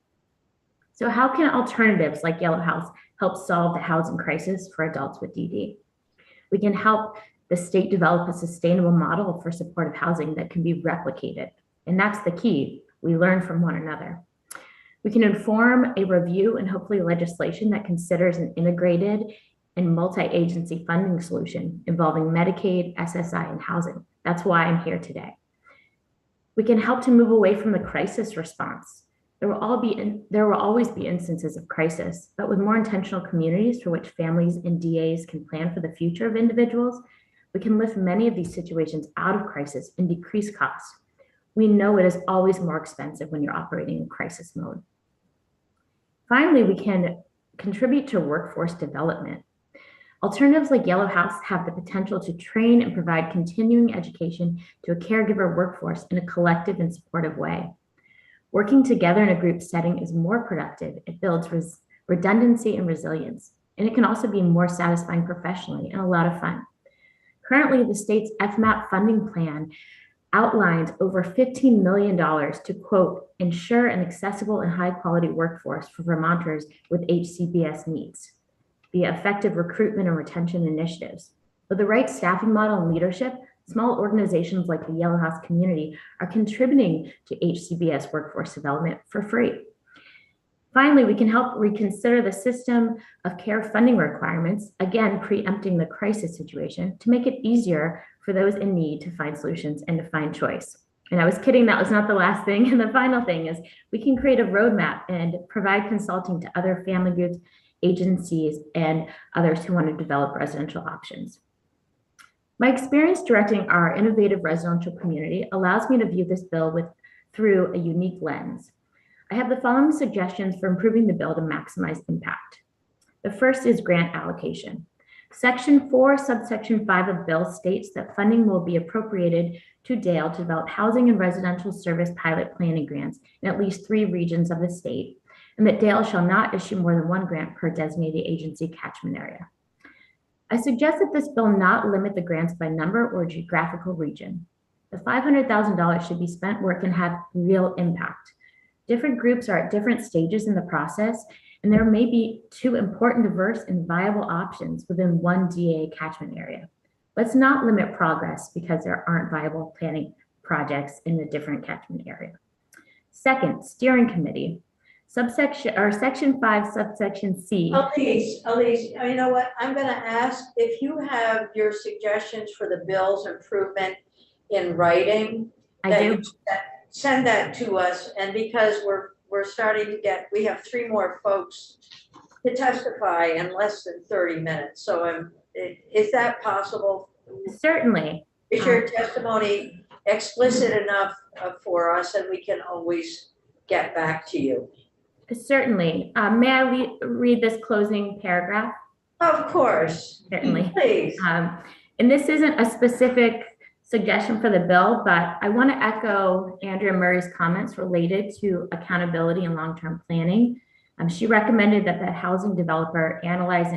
So how can alternatives like Yellow House help solve the housing crisis for adults with DD? We can help the state develop a sustainable model for supportive housing that can be replicated. And that's the key. We learn from one another. We can inform a review and hopefully legislation that considers an integrated and multi-agency funding solution involving Medicaid, SSI, and housing. That's why I'm here today. We can help to move away from the crisis response. There will always be instances of crisis, but with more intentional communities for which families and DAs can plan for the future of individuals, we can lift many of these situations out of crisis and decrease costs. We know it is always more expensive when you're operating in crisis mode. Finally, we can contribute to workforce development. Alternatives like Yellow House have the potential to train and provide continuing education to a caregiver workforce in a collective and supportive way. Working together in a group setting is more productive. It builds redundancy and resilience, and it can also be more satisfying professionally and a lot of fun. Currently, the state's FMAP funding plan outlines over $15 million to, quote, ensure an accessible and high quality workforce for Vermonters with HCBS needs via effective recruitment and retention initiatives. With the right staffing model and leadership, small organizations like the Yellow House community are contributing to HCBS workforce development for free. Finally, we can help reconsider the system of care funding requirements, again, preempting the crisis situation, to make it easier for those in need to find solutions and to find choice. And I was kidding, that was not the last thing. And the final thing is we can create a roadmap and provide consulting to other family groups, agencies, and others who want to develop residential options. My experience directing our innovative residential community allows me to view this bill through a unique lens. I have the following suggestions for improving the bill to maximize impact. The first is grant allocation. Section 4, subsection 5 of bill states that funding will be appropriated to Dale to develop housing and residential service pilot planning grants in at least 3 regions of the state, and that Dale shall not issue more than 1 grant per designated agency catchment area. I suggest that this bill not limit the grants by number or geographical region. The $500,000 should be spent where it can have real impact. Different groups are at different stages in the process, and there may be 2 important, diverse, and viable options within 1 DA catchment area. Let's not limit progress because there aren't viable planning projects in a different catchment area. Second, steering committee. Section 5, subsection C. Elise, you know what? I'm going to ask if you have your suggestions for the bill's improvement in writing. I do. Send that to us, and because we're starting to we have 3 more folks to testify in less than 30 minutes. So is that possible? Certainly. Is your testimony explicit enough for us, and we can always get back to you? Certainly. May I read this closing paragraph? Of course. Certainly. Please. And this isn't a specific suggestion for the bill, but I want to echo Andrea Murray's comments related to accountability and long-term planning. She recommended that the housing developer analyze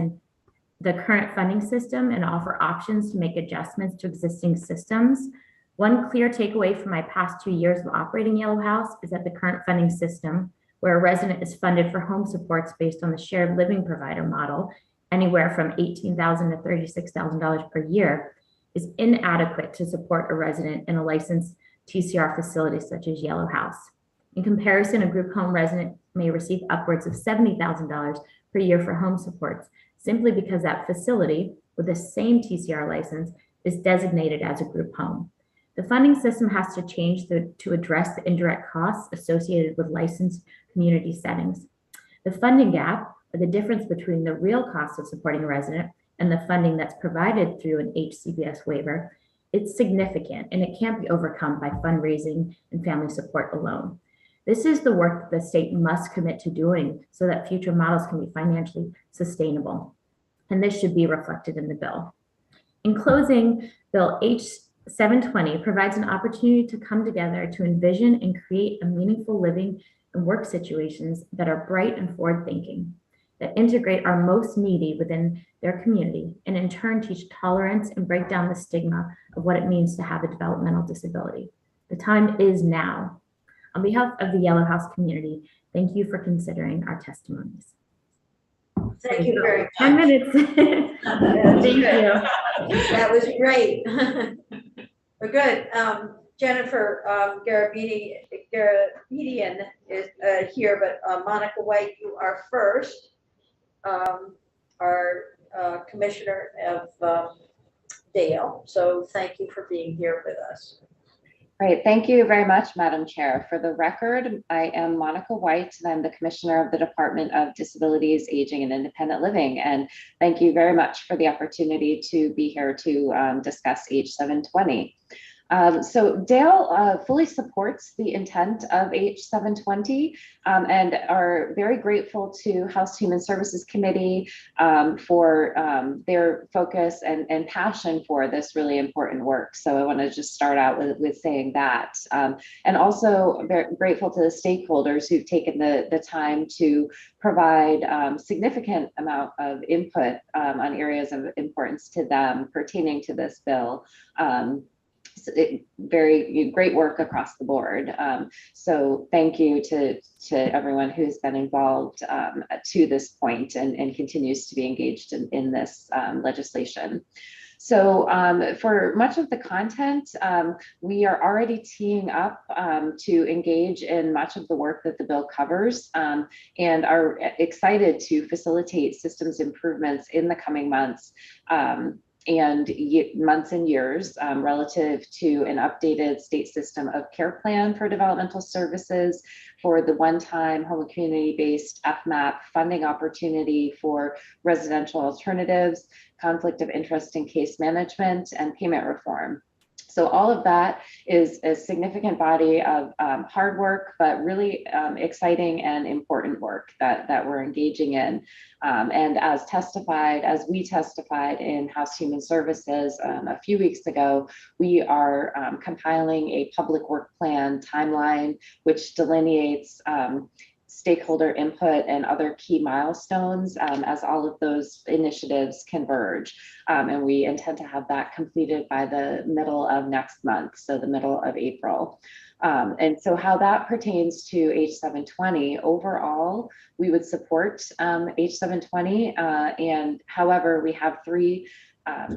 the current funding system and offer options to make adjustments to existing systems. One clear takeaway from my past 2 years of operating Yellow House is that the current funding system, where a resident is funded for home supports based on the shared living provider model, anywhere from $18,000 to $36,000 per year, is inadequate to support a resident in a licensed TCR facility such as Yellow House. In comparison, a group home resident may receive upwards of $70,000 per year for home supports, simply because that facility with the same TCR license is designated as a group home. The funding system has to change to address the indirect costs associated with licensed community settings. The funding gap, or the difference between the real cost of supporting a resident and the funding that's provided through an HCBS waiver, it's significant, and it can't be overcome by fundraising and family support alone. This is the work that the state must commit to doing so that future models can be financially sustainable. And this should be reflected in the bill. In closing, Bill H720 provides an opportunity to come together to envision and create a meaningful living and work situations that are bright and forward-thinking, that integrate our most needy within their community, and in turn teach tolerance and break down the stigma of what it means to have a developmental disability. The time is now. On behalf of the Yellow House community, thank you for considering our testimonies. Thank you very much. 10 minutes. Thank you. That was great. We're good. Jennifer Garabedian is here, but Monica White, you are first. Our Commissioner of Dale. So thank you for being here with us. Great. Thank you very much, Madam Chair. For the record, I am Monica White, and I'm the Commissioner of the Department of Disabilities, Aging, and Independent Living. And thank you very much for the opportunity to be here to discuss H720. So Dale fully supports the intent of H720 and are very grateful to House Human Services Committee for their focus and passion for this really important work. So I want to just start out with saying that. And also very grateful to the stakeholders who've taken the time to provide significant amount of input on areas of importance to them pertaining to this bill. Very great work across the board. So thank you to everyone who's been involved to this point and continues to be engaged in this legislation. So for much of the content, we are already teeing up to engage in much of the work that the bill covers and are excited to facilitate systems improvements in the coming months. And months and years relative to an updated state system of care plan for developmental services, for the one-time home and community-based FMAP funding opportunity for residential alternatives, conflict of interest in case management, and payment reform. So all of that is a significant body of hard work, but really exciting and important work that we're engaging in. And as we testified in House Human Services a few weeks ago, we are compiling a public work plan timeline, which delineates stakeholder input and other key milestones as all of those initiatives converge. And we intend to have that completed by the middle of next month, so the middle of April. And so how that pertains to H720, overall, we would support H720. And however, we have three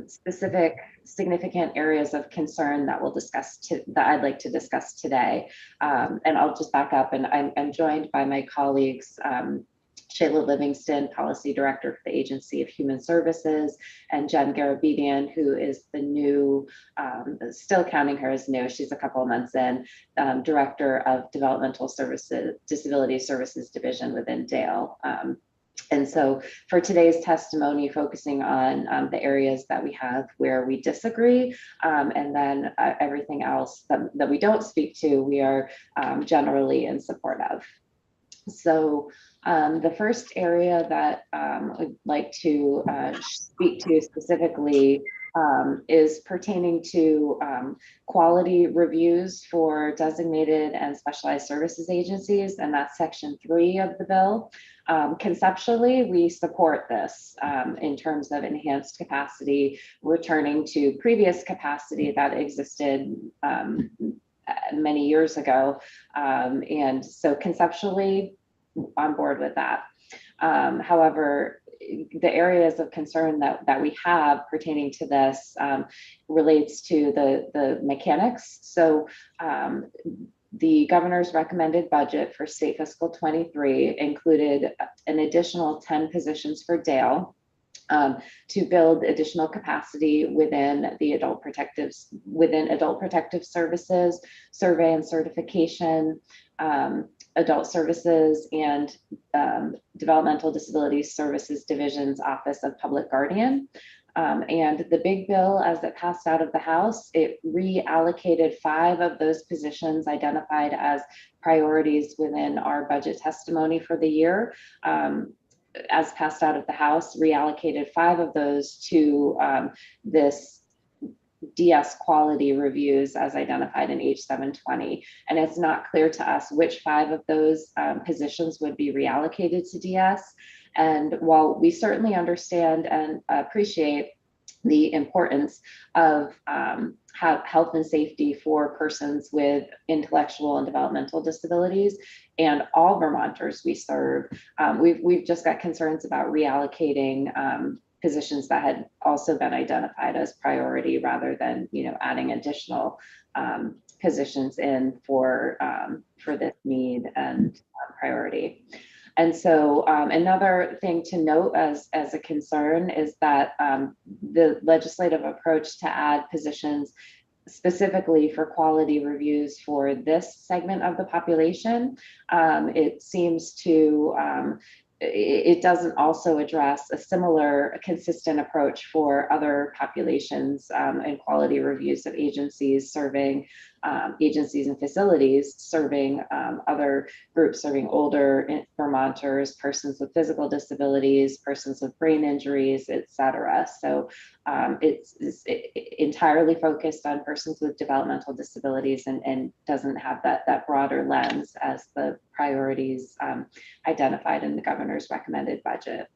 specific significant areas of concern that we'll discuss that I'd like to discuss today. And I'll just back up, and I'm joined by my colleagues, Shayla Livingston, Policy Director for the Agency of Human Services, and Jen Garabedian, who is the new, still counting her as new, she's a couple of months in, Director of Developmental Services, Disability Services Division within Dale. And so for today's testimony, focusing on the areas that we have where we disagree, and then everything else that we don't speak to, we are generally in support of. So the first area that I'd like to speak to specifically is pertaining to quality reviews for designated and specialized services agencies, and that's section 3 of the bill. Conceptually, we support this in terms of enhanced capacity, returning to previous capacity that existed many years ago. And so conceptually, on board with that. However, the areas of concern that we have pertaining to this relates to the mechanics. So the governor's recommended budget for state fiscal 23 included an additional 10 positions for Dale to build additional capacity within the adult protective services, survey and certification, adult services, and developmental disability services division's office of public guardian. And the big bill, as it passed out of the House, it reallocated 5 of those positions identified as priorities within our budget testimony for the year. As passed out of the House, reallocated 5 of those to this DS quality reviews as identified in H720. And it's not clear to us which 5 of those positions would be reallocated to DS. And while we certainly understand and appreciate the importance of health and safety for persons with intellectual and developmental disabilities and all Vermonters we serve, we've just got concerns about reallocating positions that had also been identified as priority rather than, adding additional positions in for this need and priority. And so another thing to note as a concern is that the legislative approach to add positions specifically for quality reviews for this segment of the population, it seems to it doesn't also address a similar consistent approach for other populations and quality reviews of agencies serving agencies and facilities serving other groups serving older Vermonters, persons with physical disabilities, persons with brain injuries, etc. So it's entirely focused on persons with developmental disabilities and doesn't have that broader lens as the priorities identified in the governor's recommended budget.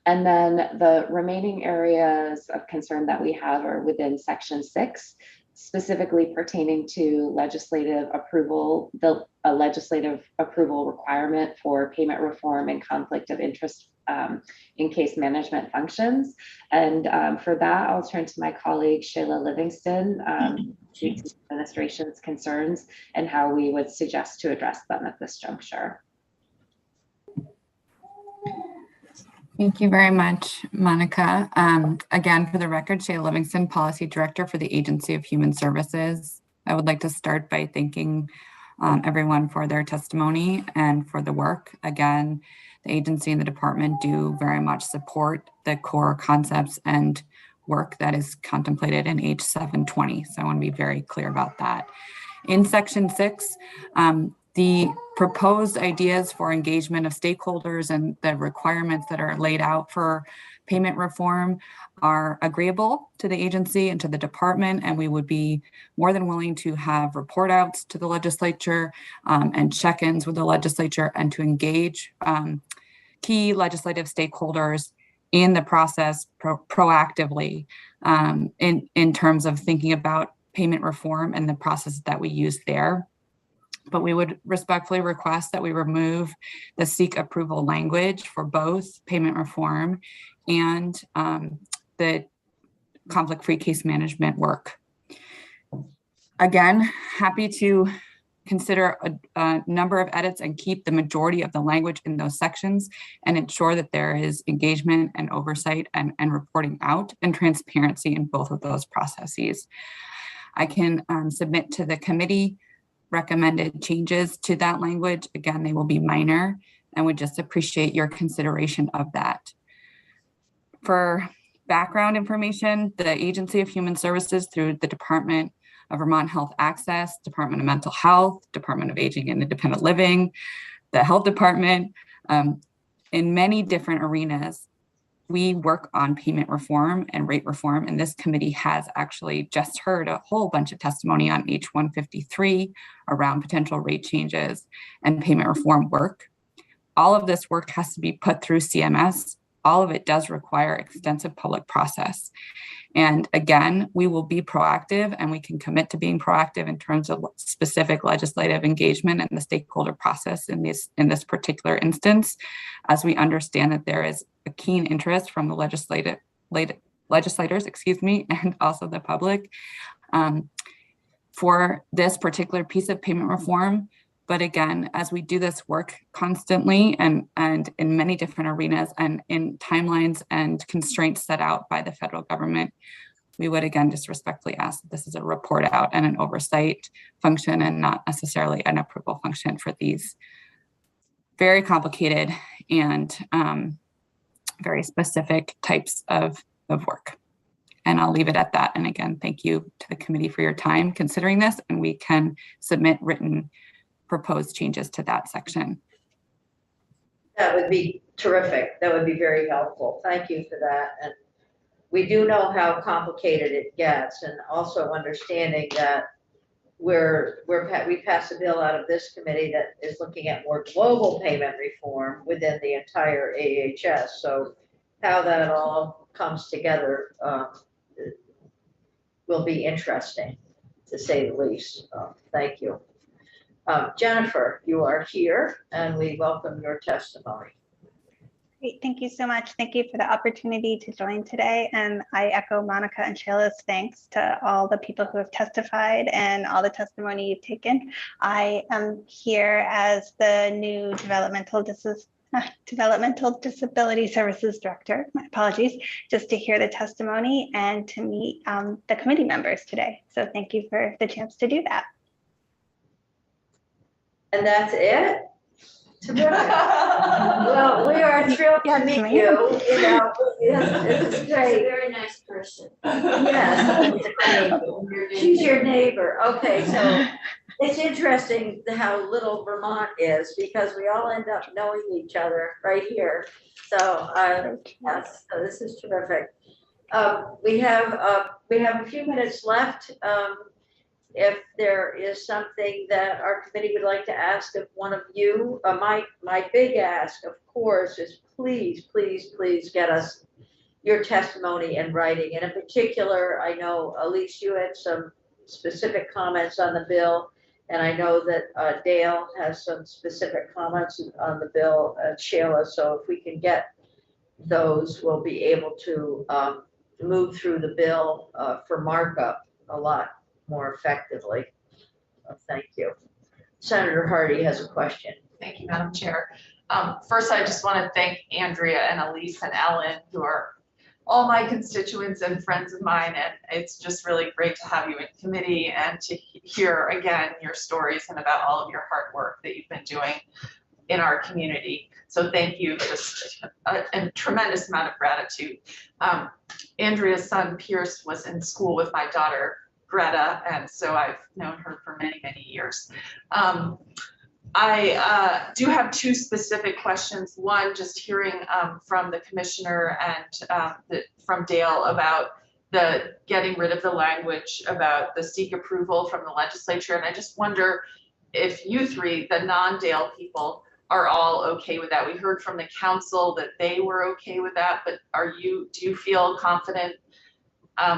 And then the remaining areas of concern that we have are within Section 6, specifically pertaining to legislative approval, a legislative approval requirement for payment reform and conflict of interest in case management functions. And for that, I'll turn to my colleague, Shayla Livingston, to administration's concerns and how we would suggest to address them at this juncture. Thank you very much, Monica. Again, for the record, Shayla Livingston, Policy Director for the Agency of Human Services. I would like to start by thanking everyone for their testimony and for the work. Again, the agency and the department do very much support the core concepts and work that is contemplated in H 720. So I want to be very clear about that. In Section 6, the proposed ideas for engagement of stakeholders and the requirements that are laid out for payment reform are agreeable to the agency and to the department, and we would be more than willing to have report outs to the legislature and check-ins with the legislature and to engage key legislative stakeholders in the process proactively in terms of thinking about payment reform and the process that we use there. But we would respectfully request that we remove the seek approval language for both payment reform and the conflict-free case management work. Again, happy to consider a number of edits and keep the majority of the language in those sections and ensure that there is engagement and oversight and reporting out and transparency in both of those processes. I can submit to the committee recommended changes to that language. Again, they will be minor and would just appreciate your consideration of that. For background information, the Agency of Human Services through the Department of Vermont Health Access, Department of Mental Health, Department of Aging and Independent Living, the Health Department, in many different arenas, we work on payment reform and rate reform, and this committee has actually just heard a whole bunch of testimony on H-153 around potential rate changes and payment reform work. All of this work has to be put through CMS. All of it does require extensive public process. And again, we will be proactive and we can commit to being proactive in terms of specific legislative engagement and the stakeholder process in this particular instance, as we understand that there is a keen interest from the legislators, and also the public for this particular piece of payment reform. But again, as we do this work constantly and in many different arenas and in timelines and constraints set out by the federal government, we would again just respectfully ask that this is a report out and an oversight function and not necessarily an approval function for these very complicated and very specific types of work. And I'll leave it at that. And again, thank you to the committee for your time considering this, and we can submit written proposed changes to that section. That would be terrific. That would be very helpful. Thank you for that. And we do know how complicated it gets, and also understanding that we passed a bill out of this committee that is looking at more global payment reform within the entire AHS. So how that all comes together will be interesting, to say the least. Thank you. Jennifer, you are here and we welcome your testimony. Great, thank you so much. Thank you for the opportunity to join today. And I echo Monica and Shayla's thanks to all the people who have testified and all the testimony you've taken. I am here as the new Developmental Disability Services Director, my apologies, just to hear the testimony and to meet the committee members today. So thank you for the chance to do that. And that's it? Terrific. Well, we are thrilled to Yes, meet ma'am. you. You know, this is great. Very nice person. Yes, she's your neighbor. Okay, so it's interesting how little Vermont is because we all end up knowing each other right here. So, yes, so this is terrific. We have a few minutes left. If there is something that our committee would like to ask of one of you, my big ask, of course, is please get us your testimony in writing. And in particular, I know, Elise, you had some specific comments on the bill, and I know that Dale has some specific comments on the bill, Sheila. So if we can get those, we'll be able to move through the bill for markup a lot more effectively. Thank you. Senator Hardy has a question. Thank you, Madam Chair. First, I just want to thank Andrea and Elise and Ellen, who are all my constituents and friends of mine. And it's just really great to have you in committee and to hear again your stories and about all of your hard work that you've been doing in our community. So thank you, just a tremendous amount of gratitude. Andrea's son, Pierce, was in school with my daughter, Greta, and so I've known her for many, many years. I do have two specific questions. One, just hearing from the commissioner and from Dale about the getting rid of the language about the seek approval from the legislature. And I just wonder if you three, the non-Dale people, are all okay with that. We heard from the council that they were okay with that, but do you feel confident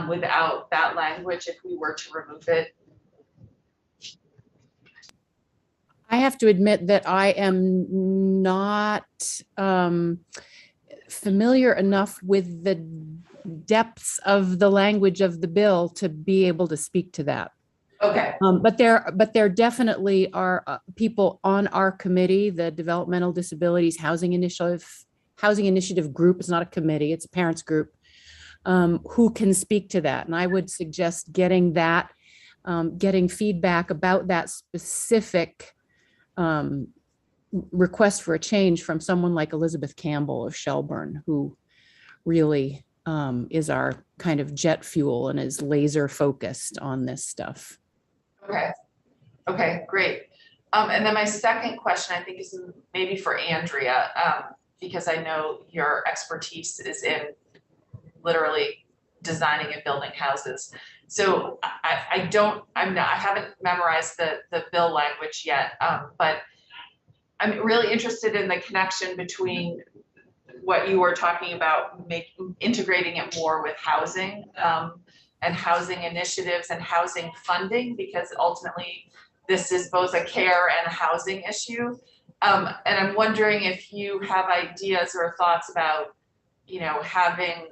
without that language if we were to remove it? I have to admit that I am not familiar enough with the depths of the language of the bill to be able to speak to that. Okay. But there definitely are people on our committee, the Developmental Disabilities Housing Initiative group. It's not a committee, it's a parents group, who can speak to that. And I would suggest getting that, getting feedback about that specific request for a change from someone like Elizabeth Campbell of Shelburne, who really is our kind of jet fuel and is laser focused on this stuff. Okay, great. And then my second question, I think, is maybe for Andrea, because I know your expertise is in literally designing and building houses. So I haven't memorized the bill language yet, but I'm really interested in the connection between what you were talking about, integrating it more with housing and housing initiatives and housing funding, because ultimately this is both a care and a housing issue. And I'm wondering if you have ideas or thoughts about, having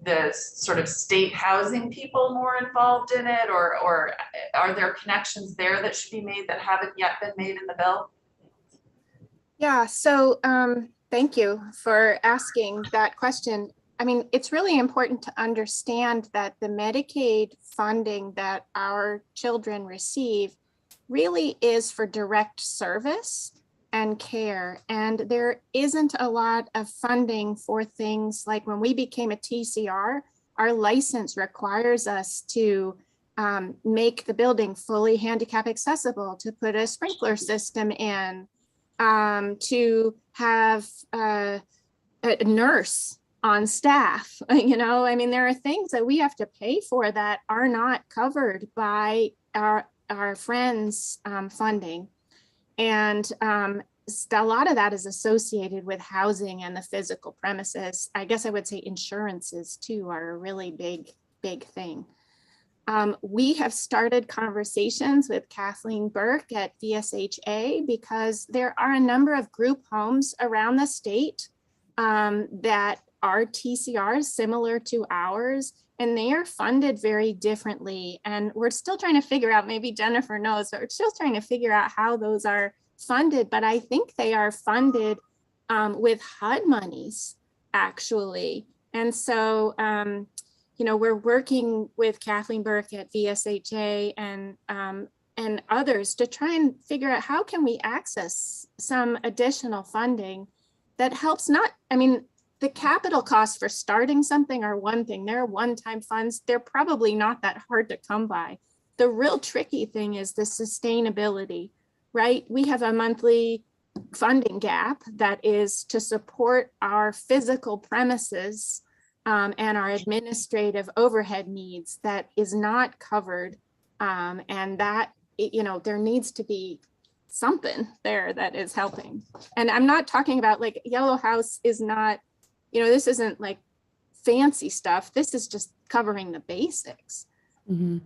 the sort of state housing people more involved in it, or are there connections there that should be made that haven't yet been made in the bill? Yeah, so thank you for asking that question. I mean, it's really important to understand that the Medicaid funding that our children receive really is for direct service and care. And there isn't a lot of funding for things like when we became a TCR, our license requires us to make the building fully handicap accessible, to put a sprinkler system in, to have a nurse on staff. I mean, there are things that we have to pay for that are not covered by our friends' funding. And a lot of that is associated with housing and the physical premises. I guess I would say insurances too are a really big thing. We have started conversations with Kathleen Burke at VSHA because there are a number of group homes around the state that are TCRs similar to ours, and they are funded very differently. And we're still trying to figure out, maybe Jennifer knows, but we're still trying to figure out how those are funded, but I think they are funded with HUD monies, actually. And so, we're working with Kathleen Burke at VSHA, and and others to try and figure out how can we access some additional funding that helps not, I mean, the capital costs for starting something are one thing. They're one-time funds. They're probably not that hard to come by. The real tricky thing is the sustainability, right? We have a monthly funding gap that is to support our physical premises and our administrative overhead needs that is not covered. And that, you know, there needs to be something there that is helping. And I'm not talking about like Yellow House is not, you know, this isn't like fancy stuff. This is just covering the basics. Mhm.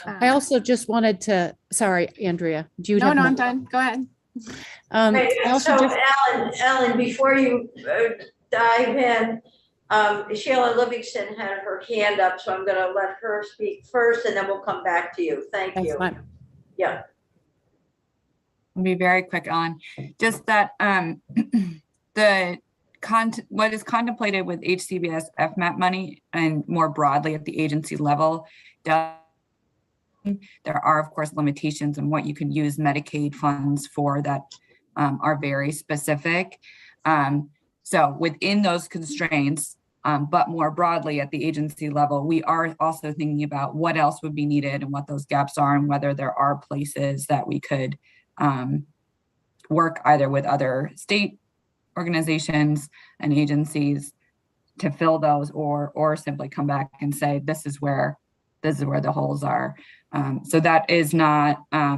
I also just wanted to, sorry, Andrea, do you No, have no, more? I'm done. Go ahead. Right, I also so just, Ellen, before you dive in, Sheila Livingston had her hand up, so I'm gonna let her speak first and then we'll come back to you. Thank that's you. fine. Yeah. I'll be very quick on just that what is contemplated with HCBS FMAP money and more broadly at the agency level, there are of course limitations on what you can use Medicaid funds for that are very specific. So within those constraints, but more broadly at the agency level, we are also thinking about what else would be needed and what those gaps are and whether there are places that we could work either with other state organizations and agencies to fill those or simply come back and say, this is where the holes are. So that is not, I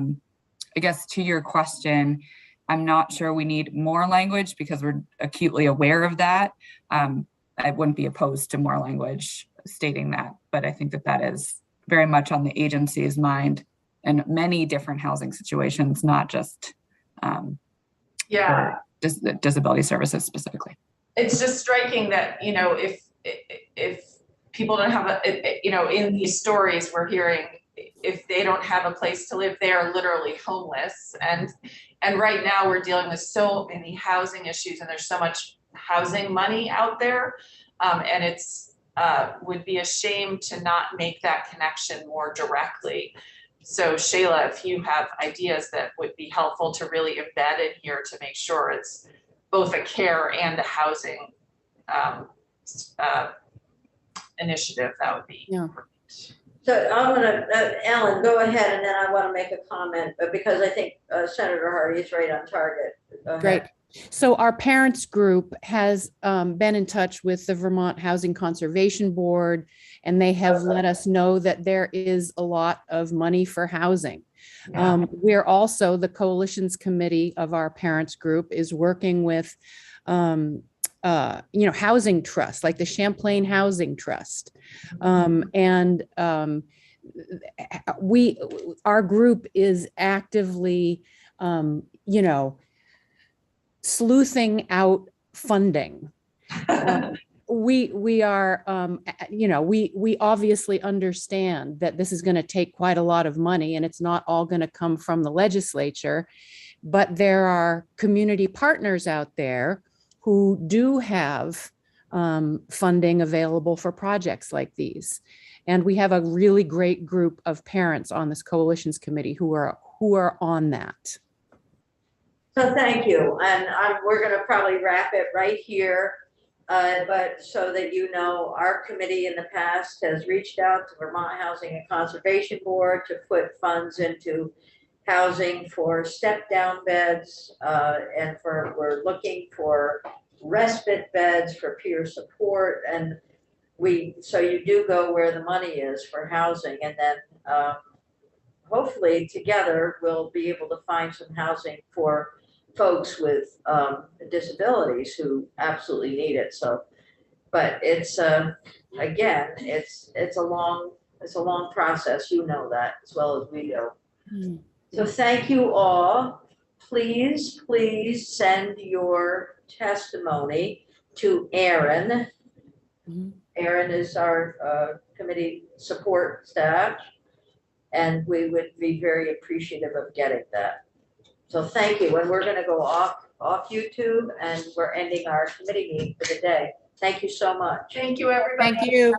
guess to your question, I'm not sure we need more language because we're acutely aware of that. I wouldn't be opposed to more language stating that, but I think that is very much on the agency's mind in many different housing situations, not just for disability services specifically. It's just striking that, you know, if people don't have you know, in these stories we're hearing, if they don't have a place to live, they are literally homeless. And right now we're dealing with so many housing issues and there's so much housing money out there. And it's would be a shame to not make that connection more directly. So Shayla, if you have ideas that would be helpful to really embed in here to make sure it's both a care and a housing initiative, that would be great. So I'm gonna, Ellen, go ahead, and then I want to make a comment because I think Senator Hardy is right on target. Great. So our parents group has been in touch with the Vermont Housing Conservation Board, and they have let us know that there is a lot of money for housing. We're also, the coalitions committee of our parents group is working with, you know, housing trusts like the Champlain Housing Trust. Our group is actively, you know, sleuthing out funding. We are, you know, we obviously understand that this is going to take quite a lot of money and it's not all going to come from the legislature, but there are community partners out there who do have funding available for projects like these. And we have a really great group of parents on this coalitions committee who are on that. So thank you. And we're going to probably wrap it right here. But so that you know, our committee in the past has reached out to Vermont Housing and Conservation Board to put funds into housing for step-down beds, and we're looking for respite beds for peer support. And so you do go where the money is for housing, and then hopefully together we'll be able to find some housing for folks with disabilities who absolutely need it. So, but it's again, it's a long process. You know that as well as we do. So thank you all. Please send your testimony to Aaron. Aaron is our committee support staff, and we would be very appreciative of getting that. So thank you. And we're going to go off YouTube, and we're ending our committee meeting for the day. Thank you so much. Thank you, everybody. Thank you.